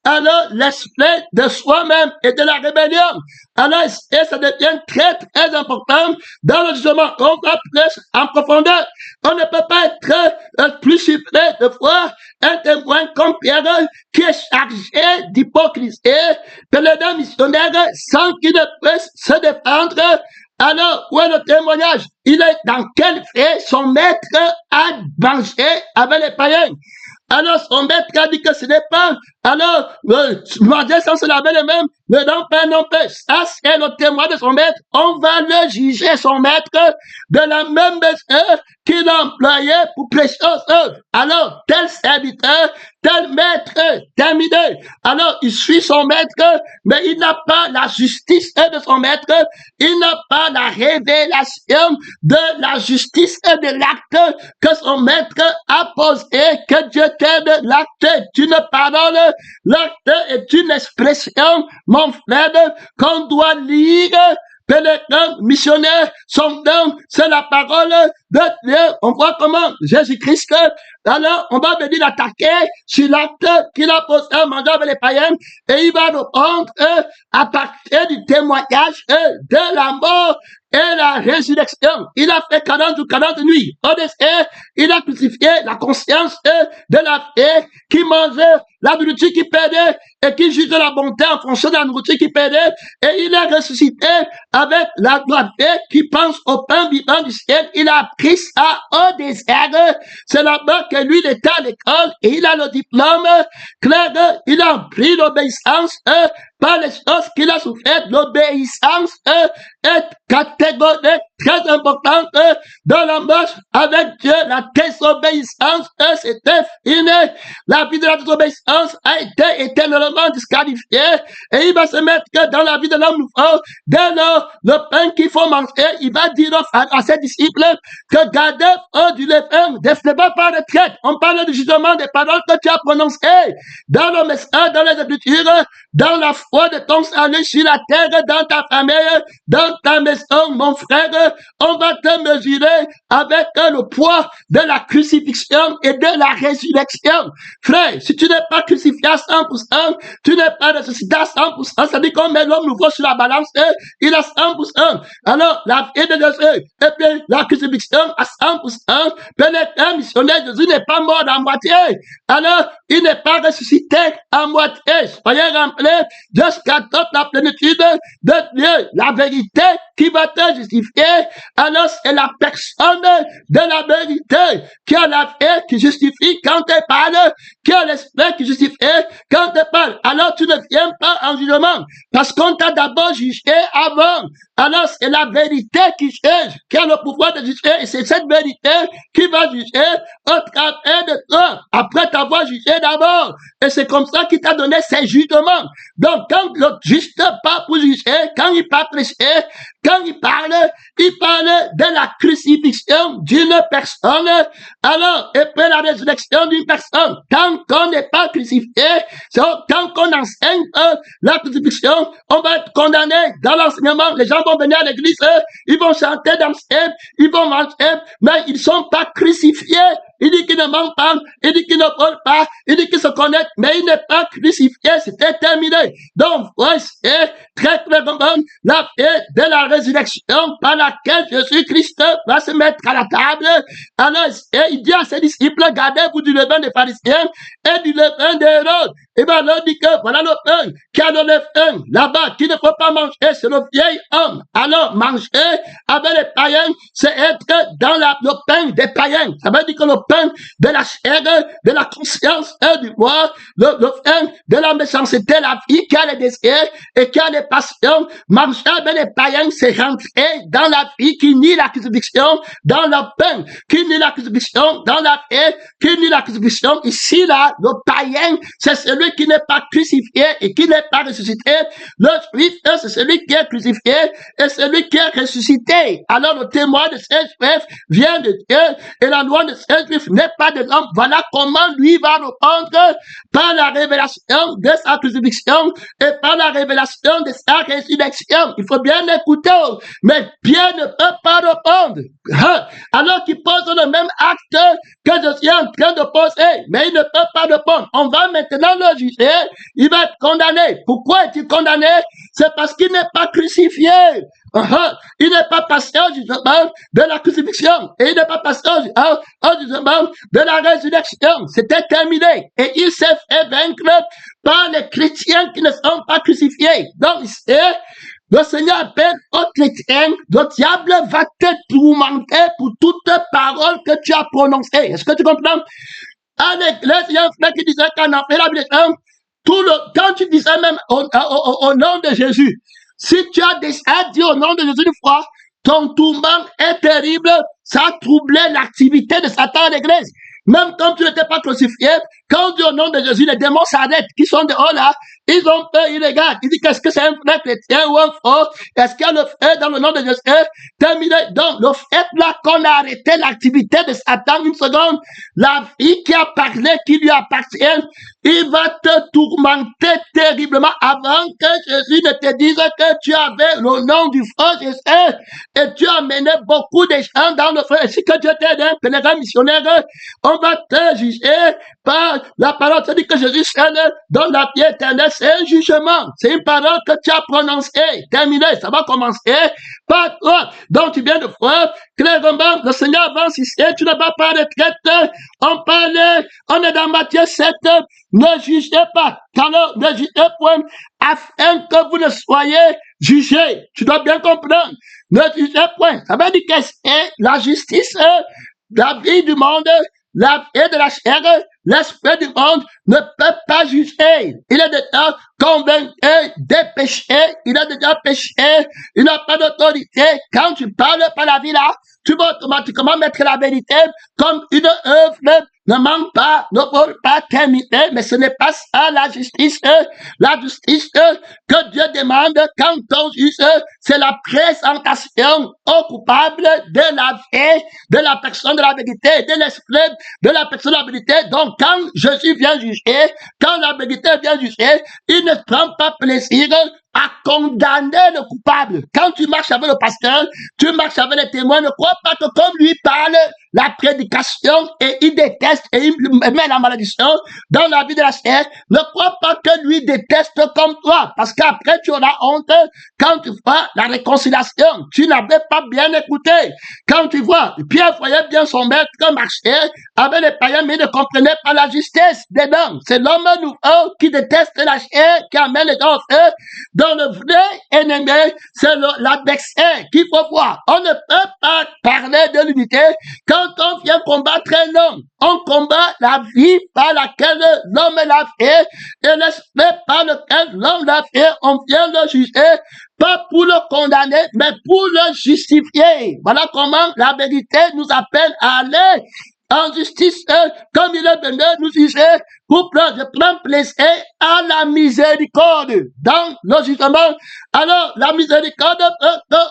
Alors l'esprit de soi-même et de la rébellion. Alors, et ça devient très, très important dans le jugement. On va plus en profondeur. On ne peut pas être plus supré de voir un témoin comme Pierre qui est chargé d'hypocrisie, que les deux missionnaires, sans qu'il ne puisse se défendre. Alors, où est le témoignage? Il est dans quel fait son maître a mangé avec les païens? Alors, son maître a dit que ce n'est pas, alors, manger sans se laver les mains, mais non pas, non pas. Ça, c'est le témoin de son maître. On va le juger, son maître, de la même mesure qu'il a employé pour prêcher aux œuvres. Alors, tel serviteur, tel maître, terminé. Alors, il suit son maître, mais il n'a pas la justice de son maître. Il n'a pas la révélation de la justice et de l'acte que son maître a posé, que Dieu t'aide. L'acte est une parole, l'acte est une expression, mon frère, qu'on doit lire. Pénétrant, missionnaire, son nom, c'est la parole de Dieu. On voit comment Jésus-Christ, alors, on va venir l'attaquer sur l'acte qu'il a posé à manger avec les païens, et il va répondre à partir du témoignage de la mort et la résurrection. Il a fait 40 ou 40 nuits. Au désert, il a crucifié la conscience de la paix qui mangeait la nourriture qui perdait et qui juge la bonté en fonction de la nourriture qui perdait. Et il est ressuscité avec la droiture qui pense au pain vivant du ciel. Il a appris ça au désert. C'est là-bas que lui, il était à l'école et il a le diplôme clair. Il a pris l'obéissance par les choses qu'il a souffert. L'obéissance est catégorique, très importante dans la marche avec Dieu. La désobéissance, c'était fini. La vie de la désobéissance a été éternellement disqualifiée et il va se mettre que dans la vie de l'homme nouveau, dès lors, le pain qu'il faut manger, il va dire à ses disciples que gardez du levain, ne pas par retraite. On parle du jugement des paroles que tu as prononcées dans le message, dans les Écritures, dans la foi de ton salut sur la terre, dans ta famille, dans ta maison, mon frère. On va te mesurer avec le poids de la crucifixion et de la résurrection. Frère, si tu n'es pas crucifié à 100%, tu n'es pas ressuscité à 100%, ça dit qu'on met l'homme nouveau sur la balance, il a 100%. Alors, la vie de Jésus, et puis la crucifixion à 100%, peut-être un missionnaire, Jésus n'est pas mort à moitié. Alors, il n'est pas ressuscité à moitié. Soyez remplis jusqu'à toute la plénitude de Dieu. La vérité qui va te justifier, alors c'est la personne de la vérité qui a la vie qui justifie quand elle parle, qui a l'esprit qui justifie quand elle parle. Alors tu ne viens pas en jugement parce qu'on t'a d'abord jugé avant. Alors c'est la vérité qui juge, qui a le pouvoir de juger, et c'est cette vérité qui va juger au travers de toi, après t'avoir jugé d'abord. Et c'est comme ça qu'il t'a donné ses jugements. Donc quand le juge pas pour juger, quand il parle prêcher, quand il parle de la crucifixion d'une personne, alors, et puis la résurrection d'une personne. Tant qu'on n'est pas crucifié, tant qu'on enseigne la crucifixion, on va être condamné dans l'enseignement. Les gens vont venir à l'église, ils vont chanter, danser, ils vont manger, mais ils sont pas crucifiés. Il dit qu'il ne ment pas, il dit qu'il ne vole pas, il dit qu'il se connaît, mais il n'est pas crucifié, c'était terminé. Donc, voici très clairement la paix de la résurrection par laquelle Jésus-Christ va se mettre à la table. Alors, il dit à ses disciples, gardez-vous du levain des pharisiens et du levain d'Hérode. Et bien, leur dit que voilà le pain, qui a le levain là-bas, qu'il ne faut pas manger, c'est le vieil homme. Alors, manger avec les païens, c'est être dans le pain des païens. Ça veut dire que le pain de la chair, de la conscience du moi, le pain de la méchanceté, la vie qui a les désirs et qui a les passions. Manger avec les païens, c'est rentrer dans la vie qui nie la crucifixion, dans le pain, qui nie la crucifixion, dans la vie, qui nie la crucifixion. Ici, là, le païen, c'est celui qui n'est pas crucifié et qui n'est pas ressuscité. Le juif, c'est celui qui est crucifié et celui qui est ressuscité. Alors, le témoin de ces juifs vient de Dieu et la loi de ces juifs n'est pas de l'homme. Voilà comment lui va répondre par la révélation de sa crucifixion et par la révélation de sa résurrection. Il faut bien écouter, mais Pierre ne peut pas répondre. Alors qu'il pose le même acte que je suis en train de poser, mais il ne peut pas répondre. On va maintenant le juger, il va être condamné. Pourquoi est-il condamné? C'est parce qu'il n'est pas crucifié. Il n'est pas passé au jugement de la crucifixion et il n'est pas passé au jugement de la résurrection. C'était terminé et il s'est fait vaincre par les chrétiens qui ne sont pas crucifiés. Donc, le Seigneur appelle aux chrétiens, le diable va te tourmenter pour toute parole que tu as prononcée. Est-ce que tu comprends? À l'église, il y a un frère qui disait qu'en après la blessure, quand tu disais même au nom de Jésus, si tu as déjà dit au nom de Jésus une fois, ton tourment est terrible, ça a troublé l'activité de Satan à l'église. Même quand tu n'étais pas crucifié, quand on dit au nom de Jésus, les démons s'arrêtent, qui sont dehors là, ils ont peur, ils regardent. Ils disent qu'est-ce que c'est un frère chrétien ou un faux? Est-ce qu'il y a le fait dans le nom de Jésus? Terminé. Donc, le fait là qu'on a arrêté l'activité de Satan une seconde, la vie qui a parlé, qui lui appartient, il va te tourmenter terriblement avant que Jésus ne te dise que tu avais le nom du faux Jésus et tu as mené beaucoup de gens dans le feu. Et si que Dieu t'aide, un pèlerin missionnaire, on va te juger par la parole. C'est-à-dire que Jésus seul donne la vie éternelle. C'est un jugement. C'est une parole que tu as prononcée. Terminé. Ça va commencer par toi. Donc tu viens de voir clairement, le Seigneur avance ici. Tu ne vas pas retraite. On est dans Matthieu 7. Ne jugez pas. Alors, ne jugez point afin que vous ne soyez jugés. Tu dois bien comprendre. Ne jugez point. Ça veut dire que c'est la justice, la vie du monde, la vie de la chair, l'esprit du monde ne peut pas juger. Il est déjà convaincu des péchés, il a déjà péché, il n'a pas d'autorité. Quand tu parles par la vie là, tu vas automatiquement mettre la vérité comme une œuvre. Ne manque pas, ne peut pas terminer, mais ce n'est pas ça la justice. La justice que Dieu demande quand on juge, c'est la présentation au coupable de la vie, de la personne de la vérité, de l'esprit de la personne de la vérité. Donc quand Jésus vient juger, quand la vérité vient juger, il ne prend pas plaisir à condamner le coupable. Quand tu marches avec le pasteur, tu marches avec les témoins, ne crois pas que comme lui parle la prédication et il déteste et il met la malédiction dans la vie de la chair, ne crois pas que lui déteste comme toi, parce qu'après tu auras honte quand tu vois la réconciliation. Tu n'avais pas bien écouté. Quand tu vois, Pierre voyait bien son maître marcher avec les païens, mais il ne comprenait pas la justesse dedans. C'est l'homme nouveau qui déteste la chair, qui amène les gens au feu. Dans le vrai ennemi, c'est l'adversaire qu'il faut voir. On ne peut pas parler de l'unité quand on vient combattre un homme. On combat la vie par laquelle l'homme l'a fait et l'esprit par lequel l'homme l'a fait. On vient le juger, pas pour le condamner, mais pour le justifier. Voilà comment la vérité nous appelle à aller en justice, comme il est venu nous juger, pour prendre plaisir à la miséricorde dans le jugement. Alors, la miséricorde,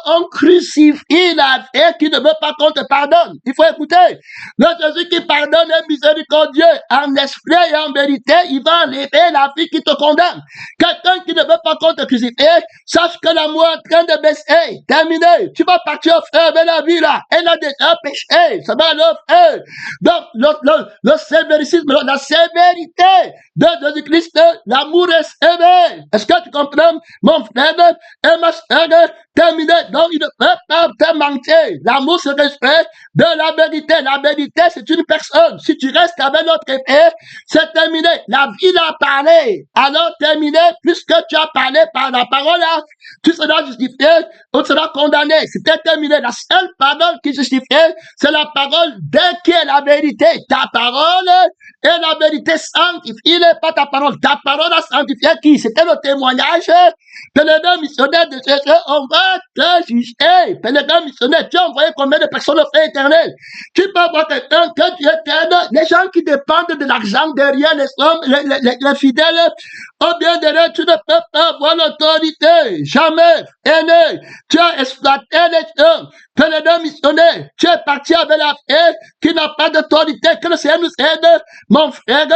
on crucifie la vie qui ne veut pas qu'on te pardonne. Il faut écouter. Le Jésus qui pardonne est miséricordieux. En esprit et en vérité, il va enlever la vie qui te condamne. Quelqu'un qui ne veut pas qu'on te crucifie, sache que l'amour est en train de baisser. Terminé. Tu vas partir au feu avec la vie là. Elle a déjà péché. Ça va le feu. Donc, le sévéricisme, la sévérité de Jésus-Christ, l'amour est sévère. Est-ce que tu comprends, mon frère et ma soeur? Terminé. Donc, il ne peut pas te manquer. L'amour se respecte de la vérité. La vérité, c'est une personne. Si tu restes avec notre épée, c'est terminé. La vie a parlé. Alors, terminé, puisque tu as parlé par la parole, là, tu seras justifié ou tu seras condamné. C'était terminé. La seule parole qui justifie, c'est la parole de qui est la vérité. Ta parole est la vérité sanctifie pas ta parole. Ta parole a sanctifié qui? C'était le témoignage. Pèlerin missionnaire de Jésus, on va te juger. Pèlerin missionnaire, tu as envoyé combien de personnes au feu éternel? Tu peux avoir quelqu'un que Dieu t'aide. Les gens qui dépendent de l'argent derrière les hommes, les fidèles, au bien derrière, tu ne peux pas avoir l'autorité. Jamais. Aîné, tu as exploité les hommes. Pèlerin missionnaire, tu es parti avec la paix qui n'a pas d'autorité. Que le Seigneur nous aide, mon frère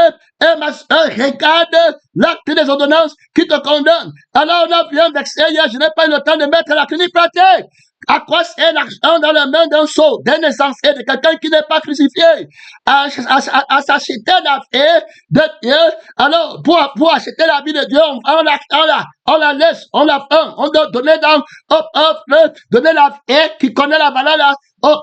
et ma soeur. Regarde l'acte des ordonnances qui te condamne. Alors on a vu un verset hier, je n'ai pas eu le temps de mettre la clinique pratique. À quoi c'est l'argent dans la main d'un sot, d'un insensé, de quelqu'un qui n'est pas crucifié, à s'acheter la vie de Dieu? Alors, pour acheter la vie de Dieu, on prend l'argent là, on la laisse, on la prend, on doit donner donner la vie qui connaît la valeur là. Oh,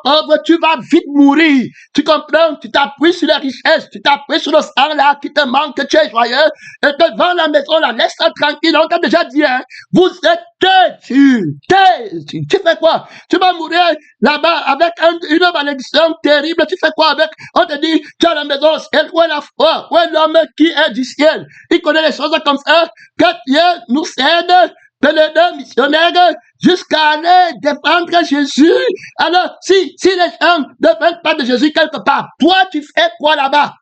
tu vas vite mourir. Tu comprends? Tu t'appuies sur les richesses, tu t'appuies sur le sang là qui te manque, que tu es joyeux. Et devant la maison là, laisse-la tranquille. On t'a déjà dit, hein, vous êtes têtu. Tu fais quoi? Tu vas mourir là-bas avec une malédiction terrible. Tu fais quoi avec? On te dit, tu as la maison au ciel. Où est la foi? Où est l'homme qui est du ciel? Il connaît les choses comme ça. Que Dieu nous aide. Pèlerin missionnaire, jusqu'à aller défendre Jésus. Alors, si les gens ne défendent pas de Jésus quelque part, toi, tu fais quoi là-bas?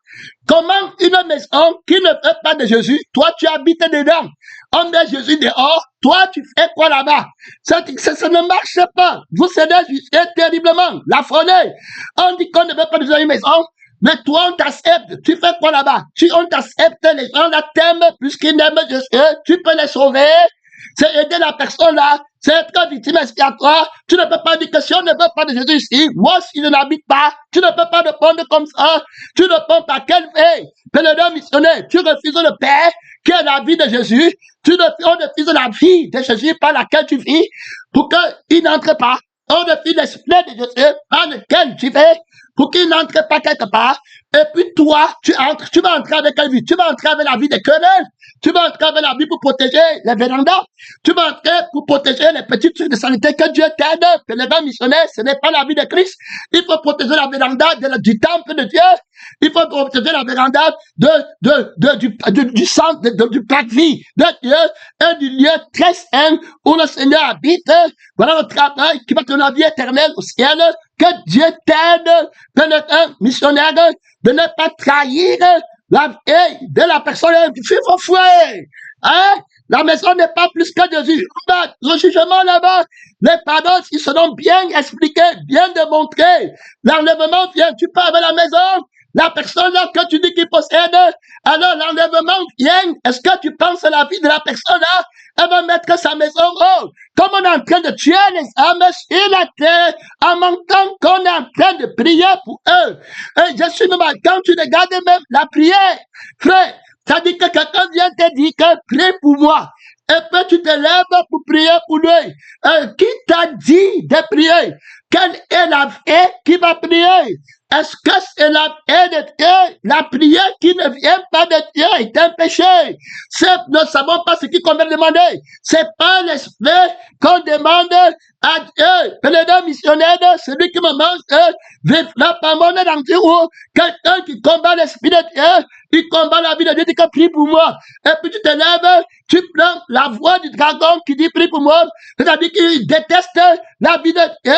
Comment une maison qui ne fait pas de Jésus, toi, tu habites dedans? On met Jésus dehors, toi, tu fais quoi là-bas? Ça ne marche pas. Vous cédez terriblement. La folie. On dit qu'on ne veut pas de Jésus une maison. Mais toi, on t'accepte. Tu fais quoi là-bas? On t'accepte, les gens là t'aiment puisqu'ils n'aiment Jésus. Tu peux les sauver. C'est aider la personne là, c'est être victime expiatoire. Tu ne peux pas dire que si on ne veut pas de Jésus ici, moi si je n'habite pas, tu ne peux pas répondre comme ça. Tu ne réponds pas quelle veille. Pèlerin missionnaire, tu refuses le Père qui est la vie de Jésus. On refuse la vie de Jésus par laquelle tu vis pour qu'il n'entre pas. On refuse l'esprit de Jésus par lequel tu vis pour qu'il n'entre pas quelque part. Et puis toi, tu vas entrer avec quelle vie? Tu vas entrer avec la vie des querelles. Tu vas entrer avec la vie pour protéger les vérandas. Tu vas entrer pour protéger les petits trucs de sanité que Dieu t'aide. Pèlerin missionnaire, ce n'est pas la vie de Christ. Il faut protéger la véranda du temple de Dieu. Il faut protéger la véranda du centre, du parvis de Dieu, et du lieu très saint où le Seigneur habite. Voilà le travail qui va te donner la vie éternelle au ciel. Que Dieu t'aide, un missionnaire, de ne pas trahir la vie de la personne qui fait vos fouets. Hein? La maison n'est pas plus que Jésus. Le jugement là-bas, les pardons, ils seront bien expliqués, bien démontrés. L'enlèvement vient, tu pars de la maison, la personne là que tu dis qu'il possède, alors l'enlèvement vient. Est-ce que tu penses à la vie de la personne là? Elle va mettre sa maison haut. Comme on est en train de tuer les âmes sur la terre, en même temps qu'on est en train de prier pour eux. Et je suis même, quand tu regardes même la prière, frère, ça dit que quelqu'un vient te dire que prie pour moi. Et puis tu te lèves pour prier pour lui. Qui t'a dit de prier? Quelle est la vie qui va prier? Est-ce que c'est la paix de Dieu? La prière qui ne vient pas de Dieu est un péché. Nous ne savons pas ce qu'il convient de demander. C'est pas l'esprit qu'on demande à Dieu. Le deux missionnaire, celui qui me mange, vivra par mon aventure. Quelqu'un qui combat l'esprit de Dieu, il combat la vie de Dieu, dit que prie pour moi. Et puis tu te lèves, tu prends la voix du dragon qui dit prie pour moi. C'est-à-dire qu'il déteste la vie de Dieu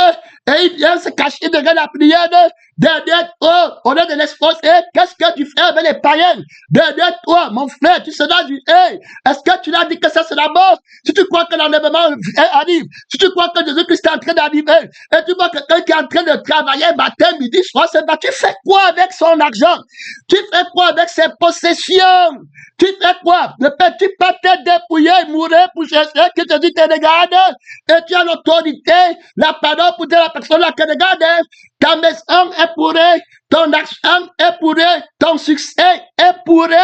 et il vient se cacher derrière la prière derrière toi, au lieu de l'exposer. Qu'est-ce que tu fais avec les païens? Derrière toi, mon frère, tu seras jugé. Est-ce que tu l'as dit que ça c'est la mort? Si tu crois que l'enlèvement arrive, si tu crois que Jésus-Christ est en train d'arriver, et tu vois quelqu'un qui est en train de travailler matin, midi, soir, tu fais quoi avec son argent? Tu fais quoi avec ses possessions? Tu fais quoi? Ne peux-tu pas te dépouiller et mourir pour Jésus que Jésus te regarde? Et tu as l'autorité, la parole pour dire à la personne là qui regarde, ta maison est pourrie, ton argent est pourri, ton succès est pourri,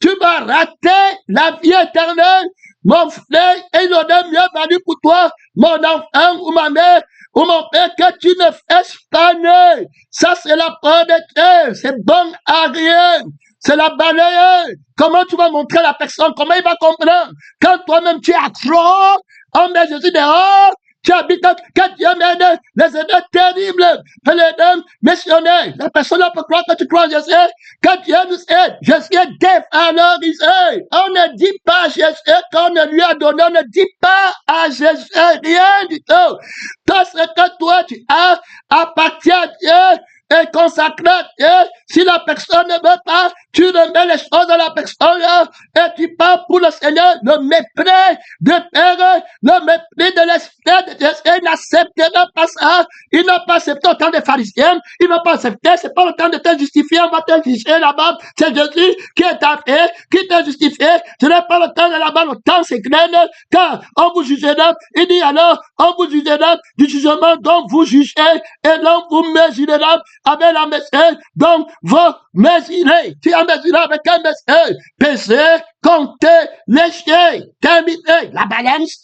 tu vas rater la vie éternelle. Mon frère, il aurait mieux valu pour toi, mon enfant ou ma mère, ou mon père, que tu ne fasses pas né. Ça, c'est la peur de Dieu. C'est bon à rien. C'est la balayer. Comment tu vas montrer à la personne? Comment il va comprendre? Quand toi-même tu es accro, on met Jésus dehors, tu habites, que Dieu m'aide, les aides terribles, les hommes missionnaires. La personne peut croire que tu crois en Jésus, que Dieu nous aide. Jésus est dévalorisé. On ne dit pas à Jésus qu'on ne lui a donné, on ne dit pas à Jésus rien du tout. Tout ce que toi tu as appartient à Dieu. Et consacré à Dieu. Si la personne ne veut pas, tu remets les choses à la personne et tu pars pour le Seigneur. Le mépris de Père, le mépris de l'Esprit de Dieu. Il n'acceptera pas ça. Il n'a pas accepté autant de pharisiens. Il n'a pas accepté. C'est pas le temps de te justifier. On va te juger là-bas. C'est Jésus qui est appelé, qui t'a justifié. Ce n'est pas le temps de là-bas. Le temps c'est clair. Car on vous jugera. Il dit alors, on vous jugera du jugement dont vous jugez et l'on vous mesurera avec la mesure, donc vous mesurez. Tu as mesuré avec un mesure. Peser, compter, lécher, terminer. La balance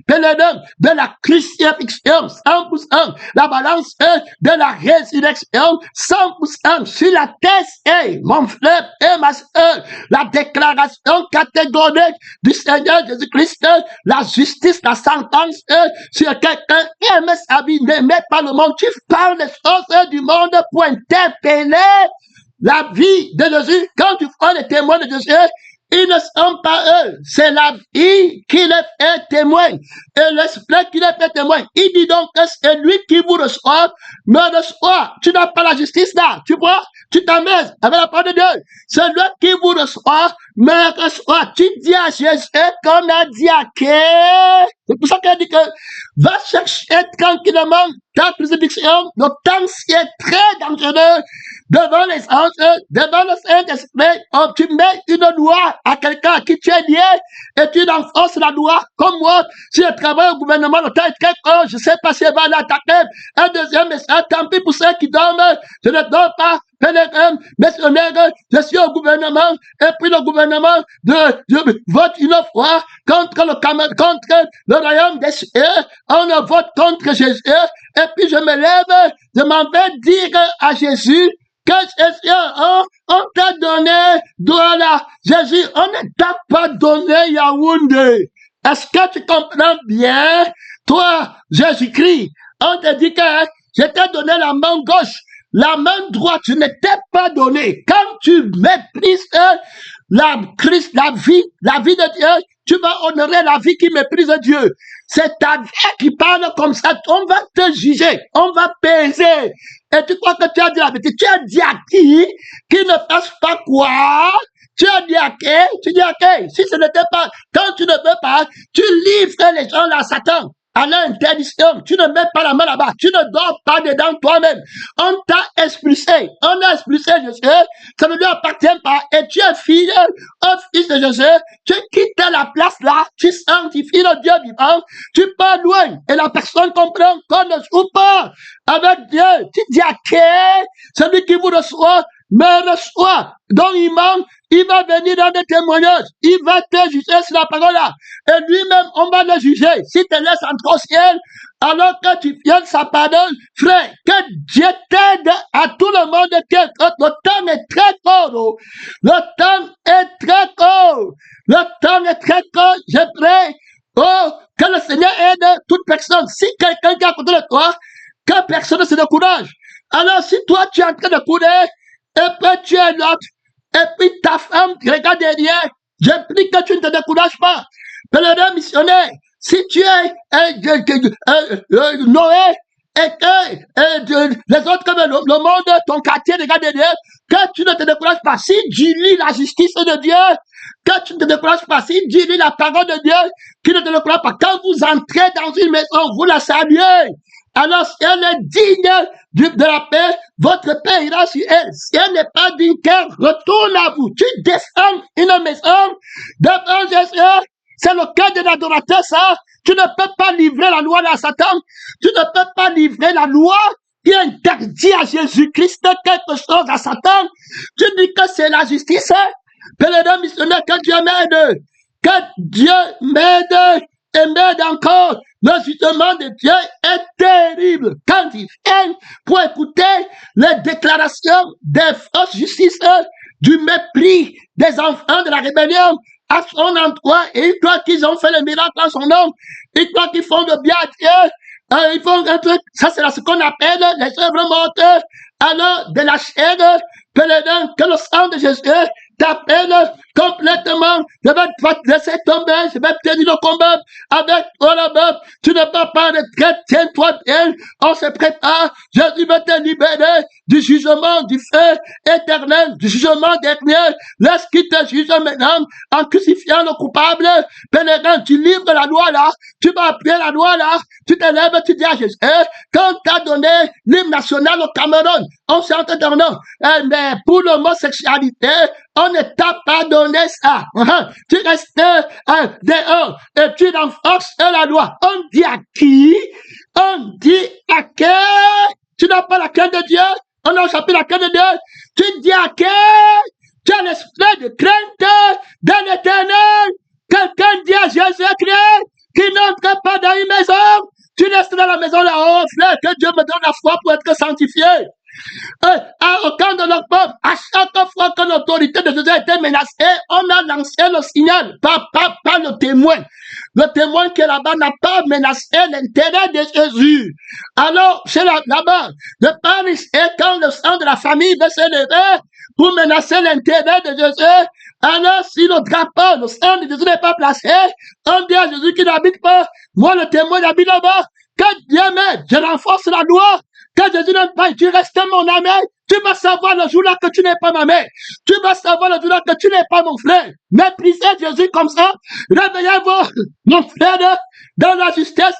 de la crucifixion, 100%. La balance de la résurrection, 100%. Sur la terre, mon frère et ma soeur, la déclaration catégorique du Seigneur Jésus-Christ, la justice, la sentence sur quelqu'un qui aime sa vie, n'aimait pas le monde. Tu parles des choses du monde pour interpeller la vie de Jésus. Quand tu prends les témoins de Jésus, ils ne sont pas eux. C'est la vie qui les fait témoin. Et l'esprit qui les fait témoin. Il dit donc que c'est lui qui vous reçoit, me reçoit. Tu n'as pas la justice là. Tu vois? Tu t'amènes avec la parole de Dieu. C'est lui qui vous reçoit, me reçoit. Tu dis à Jésus qu'on a dit à qui? C'est pour ça qu'il a dit que va chercher tranquillement ta crucifixion. Le temps est très dangereux. Devant les anges, devant le Saint-Esprit, tu mets une loi à quelqu'un à qui tu es lié et tu enforces la loi. Comme moi, si je travaille au gouvernement, le temps est très court, je sais pas si elle va l'attaquer. Un deuxième message, tant pis pour ceux qui dorment, je ne dors pas. Missionnaire, je suis au gouvernement, et puis le gouvernement vote une fois contre le royaume des cieux, on vote contre Jésus, et puis je me lève, je m'en vais dire à Jésus, que Jésus, on t'a donné Douala. Jésus, on ne t'a pas donné Yaoundé. Est-ce que tu comprends bien? Toi, Jésus-Christ, on te dit que je t'ai donné la main gauche. la main droite ne t'est pas donnée, quand tu méprises la vie de Dieu, tu vas honorer la vie qui méprise Dieu. C'est ta vie qui parle comme ça. On va te juger, on va peser. Et tu crois que tu as dit la vérité. Tu as dit à qui ne fasse pas quoi? Tu as dit à qui? Tu dis à qui? Si ce n'était pas, quand tu ne veux pas, tu livres les gens là à Satan. À l'interdiction, tu ne mets pas la main là-bas, tu ne dors pas dedans toi-même. On t'a expulsé, on a expulsé Jésus, ça ne lui appartient pas, et tu es fils de Jésus, tu quittes la place là, tu sanctifies le Dieu vivant, tu pars loin, et la personne comprend qu'on ne joue pas avec Dieu. Tu dis à qui? Celui qui vous reçoit, me reçoit. Donc il manque, il va venir dans des témoignages, il va te juger sur la parole là. Et lui-même, on va le juger. Si tu laisses entrer au ciel, alors que tu viens de sa parole, frère, que Dieu t'aide à tout le monde. Le temps est très court. Le temps est très court. Le temps est très court. Je prie, que le Seigneur aide toute personne. Si quelqu'un qui est à côté de toi, que personne ne se décourage. Alors si toi tu es en train de courir, et puis tu es l'autre, et puis ta femme regarde derrière, je prie que tu ne te décourages pas. Pèlerin missionnaire, si tu es Noé, et que les autres, comme le monde, ton quartier regarde derrière, que tu ne te décourages pas. Si tu lis la justice de Dieu, que tu ne te décourages pas. Si tu lis la parole de Dieu, tu ne te décourages pas. Quand vous entrez dans une maison, vous la saluez. Alors, si elle est digne de la paix, votre paix ira sur elle. Si elle n'est pas digne, qu'elle retourne à vous. Tu descends une maison devant Jésus. C'est le cœur de l'adorateur, ça. Tu ne peux pas livrer la loi à Satan. Tu ne peux pas livrer la loi qui interdit à Jésus-Christ quelque chose à Satan. Tu dis que c'est la justice. Pèlerin missionnaire, que Dieu m'aide. Que Dieu m'aide. Et m'aide encore. Le jugement de Dieu est terrible quand il vient pour écouter les déclarations des fausses justices, du mépris des enfants de la rébellion à son endroit, et ils croient qu'ils ont fait le miracle en son nom, ils croient qu'ils font le bien à Dieu, ils font un truc, ça c'est ce qu'on appelle les œuvres mortes, alors de la chair, pèlerin, que le sang de Jésus t'appelle complètement. Je vais te laisser tomber, je vais te tenir le combat avec toi là-bas. Tu ne peux pas retraite, tiens-toi bien, on se prépare. Jésus va te libérer du jugement du feu éternel, du jugement dernier. Laisse qu'il te juge maintenant en crucifiant le coupable. Pèlerin, tu livres la loi là, tu vas appuyer la loi là, tu te lèves, tu dis à Jésus, quand tu as donné l'hymne national au Cameroun, on chante ton nom, mais pour l'homosexualité, on ne t'a pas donné ça. Tu restes dehors et tu renforces la loi. On dit à qui? On dit à qui? Tu n'as pas la crainte de Dieu? On a échappé la crainte de Dieu? Tu dis à qui? Tu as l'esprit de crainte de l'Éternel. Quelqu'un dit à Jésus-Christ qui n'entre pas dans une maison. Tu restes dans la maison là-haut, frère, que Dieu me donne la foi pour être sanctifié. À aucun de nos peuples, à chaque fois que l'autorité de Jésus a été menacée, on a lancé le signal, pas le témoin. Le témoin qui est là-bas n'a pas menacé l'intérêt de Jésus. Alors, c'est là-bas, le Père est quand le sang de la famille veut s'élever pour menacer l'intérêt de Jésus. Alors, si le drapeau, le sang de Jésus n'est pas placé, on dit à Jésus qu'il n'habite pas. Moi, le témoin habite là-bas. Que Dieu m'aide, je renforce la loi. Quand Jésus n'aime pas, tu restes mon ami. Tu vas savoir le jour-là que tu n'es pas ma mère. Tu vas savoir le jour-là que tu n'es pas mon frère. Méprisez Jésus comme ça. Réveillez-vous, mon frère, dans la justesse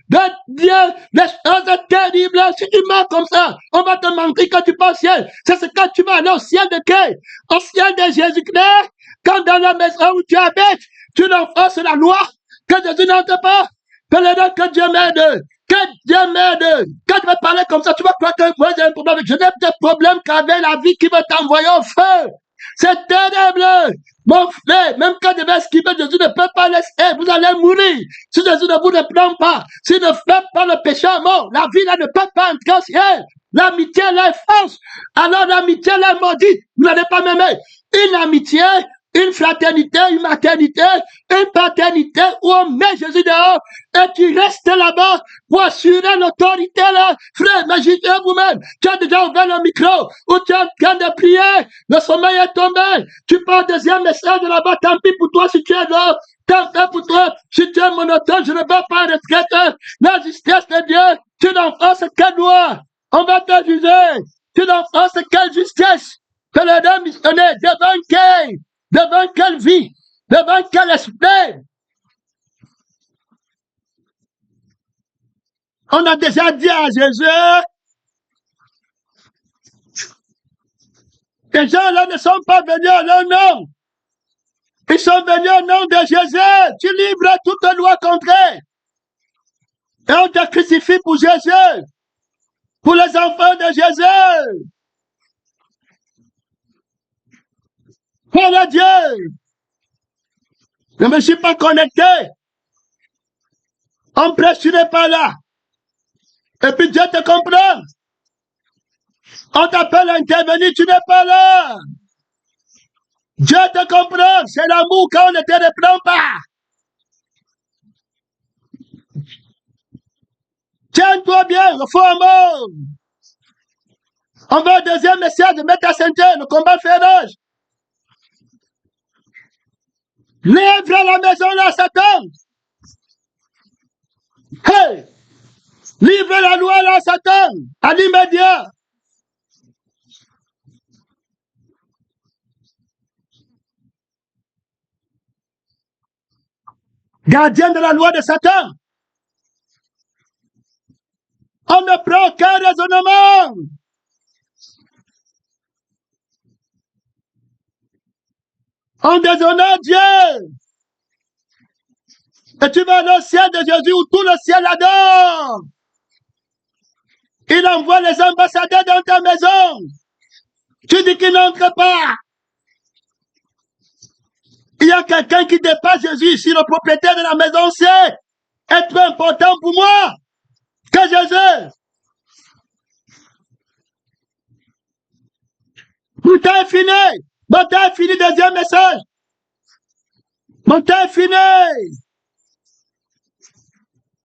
de Dieu. Les choses terribles. Si tu meurs comme ça, on va te mentir que tu vas au ciel. C'est ce que tu vas aller au ciel de qui? Au ciel de Jésus-Christ. Quand dans la maison où tu habites, tu renforces la loi. Que Jésus n'entre pas. Pèlerin, que Dieu m'aide. Que Dieu m'aide. Quand tu vas parler comme ça, tu vas croire que moi j'ai un problème. Je n'ai pas de problème qu'avec la vie qui va t'envoyer au feu. C'est terrible. Mon frère, même quand tu vas esquiver, Jésus ne peut pas laisser. Vous allez mourir. Si Jésus ne vous prend pas, s'il ne fait pas le péché à mort, la vie là ne peut pas entrer au ciel. L'amitié là est fausse. Alors l'amitié là est maudite. Vous n'allez pas m'aimer. Une amitié une fraternité, une maternité, une paternité où on met Jésus dehors et tu restes là-bas pour assurer l'autorité là. Frère, imaginez vous-même, tu as déjà ouvert le micro ou tu es en train de prier, le sommeil est tombé, tu parles deuxième message de là-bas, tant pis pour toi si tu es là. Tant pis pour toi, si tu es monotone, je ne veux pas en retraite. La justice de Dieu, tu n'en fasses quelle loi? On va te juger. Tu n'en fasses quelle justice? Que le don missionnaire, devant quelle vie, devant quel esprit? On a déjà dit à Jésus, les gens là ne sont pas venus à leur nom. Ils sont venus au nom de Jésus. Tu livres toute loi contraire. Et on te crucifie pour Jésus. Pour les enfants de Jésus. Pour Dieu. Je ne me suis pas connecté. On prêche, tu n'es pas là. Et puis Dieu te comprend. On t'appelle à intervenir, tu n'es pas là. Dieu te comprend. C'est l'amour quand on ne te reprend pas. Tiens-toi bien, le faux amour. On va au deuxième message de mettre à ceinture, le combat féroce. Livre la maison là, Satan. Hey! Livre la loi là, Satan. À l'immédiat. Gardien de la loi de Satan. On ne prend aucun raisonnement. On déshonore Dieu. Et tu vas aller au ciel de Jésus où tout le ciel adore. Il envoie les ambassadeurs dans ta maison. Tu dis qu'ils n'entrent pas. Il y a quelqu'un qui dépasse Jésus ici, le propriétaire de la maison, c'est être important pour moi que Jésus. Mon temps est fini. Mon temps est fini, deuxième message. Mon temps est fini.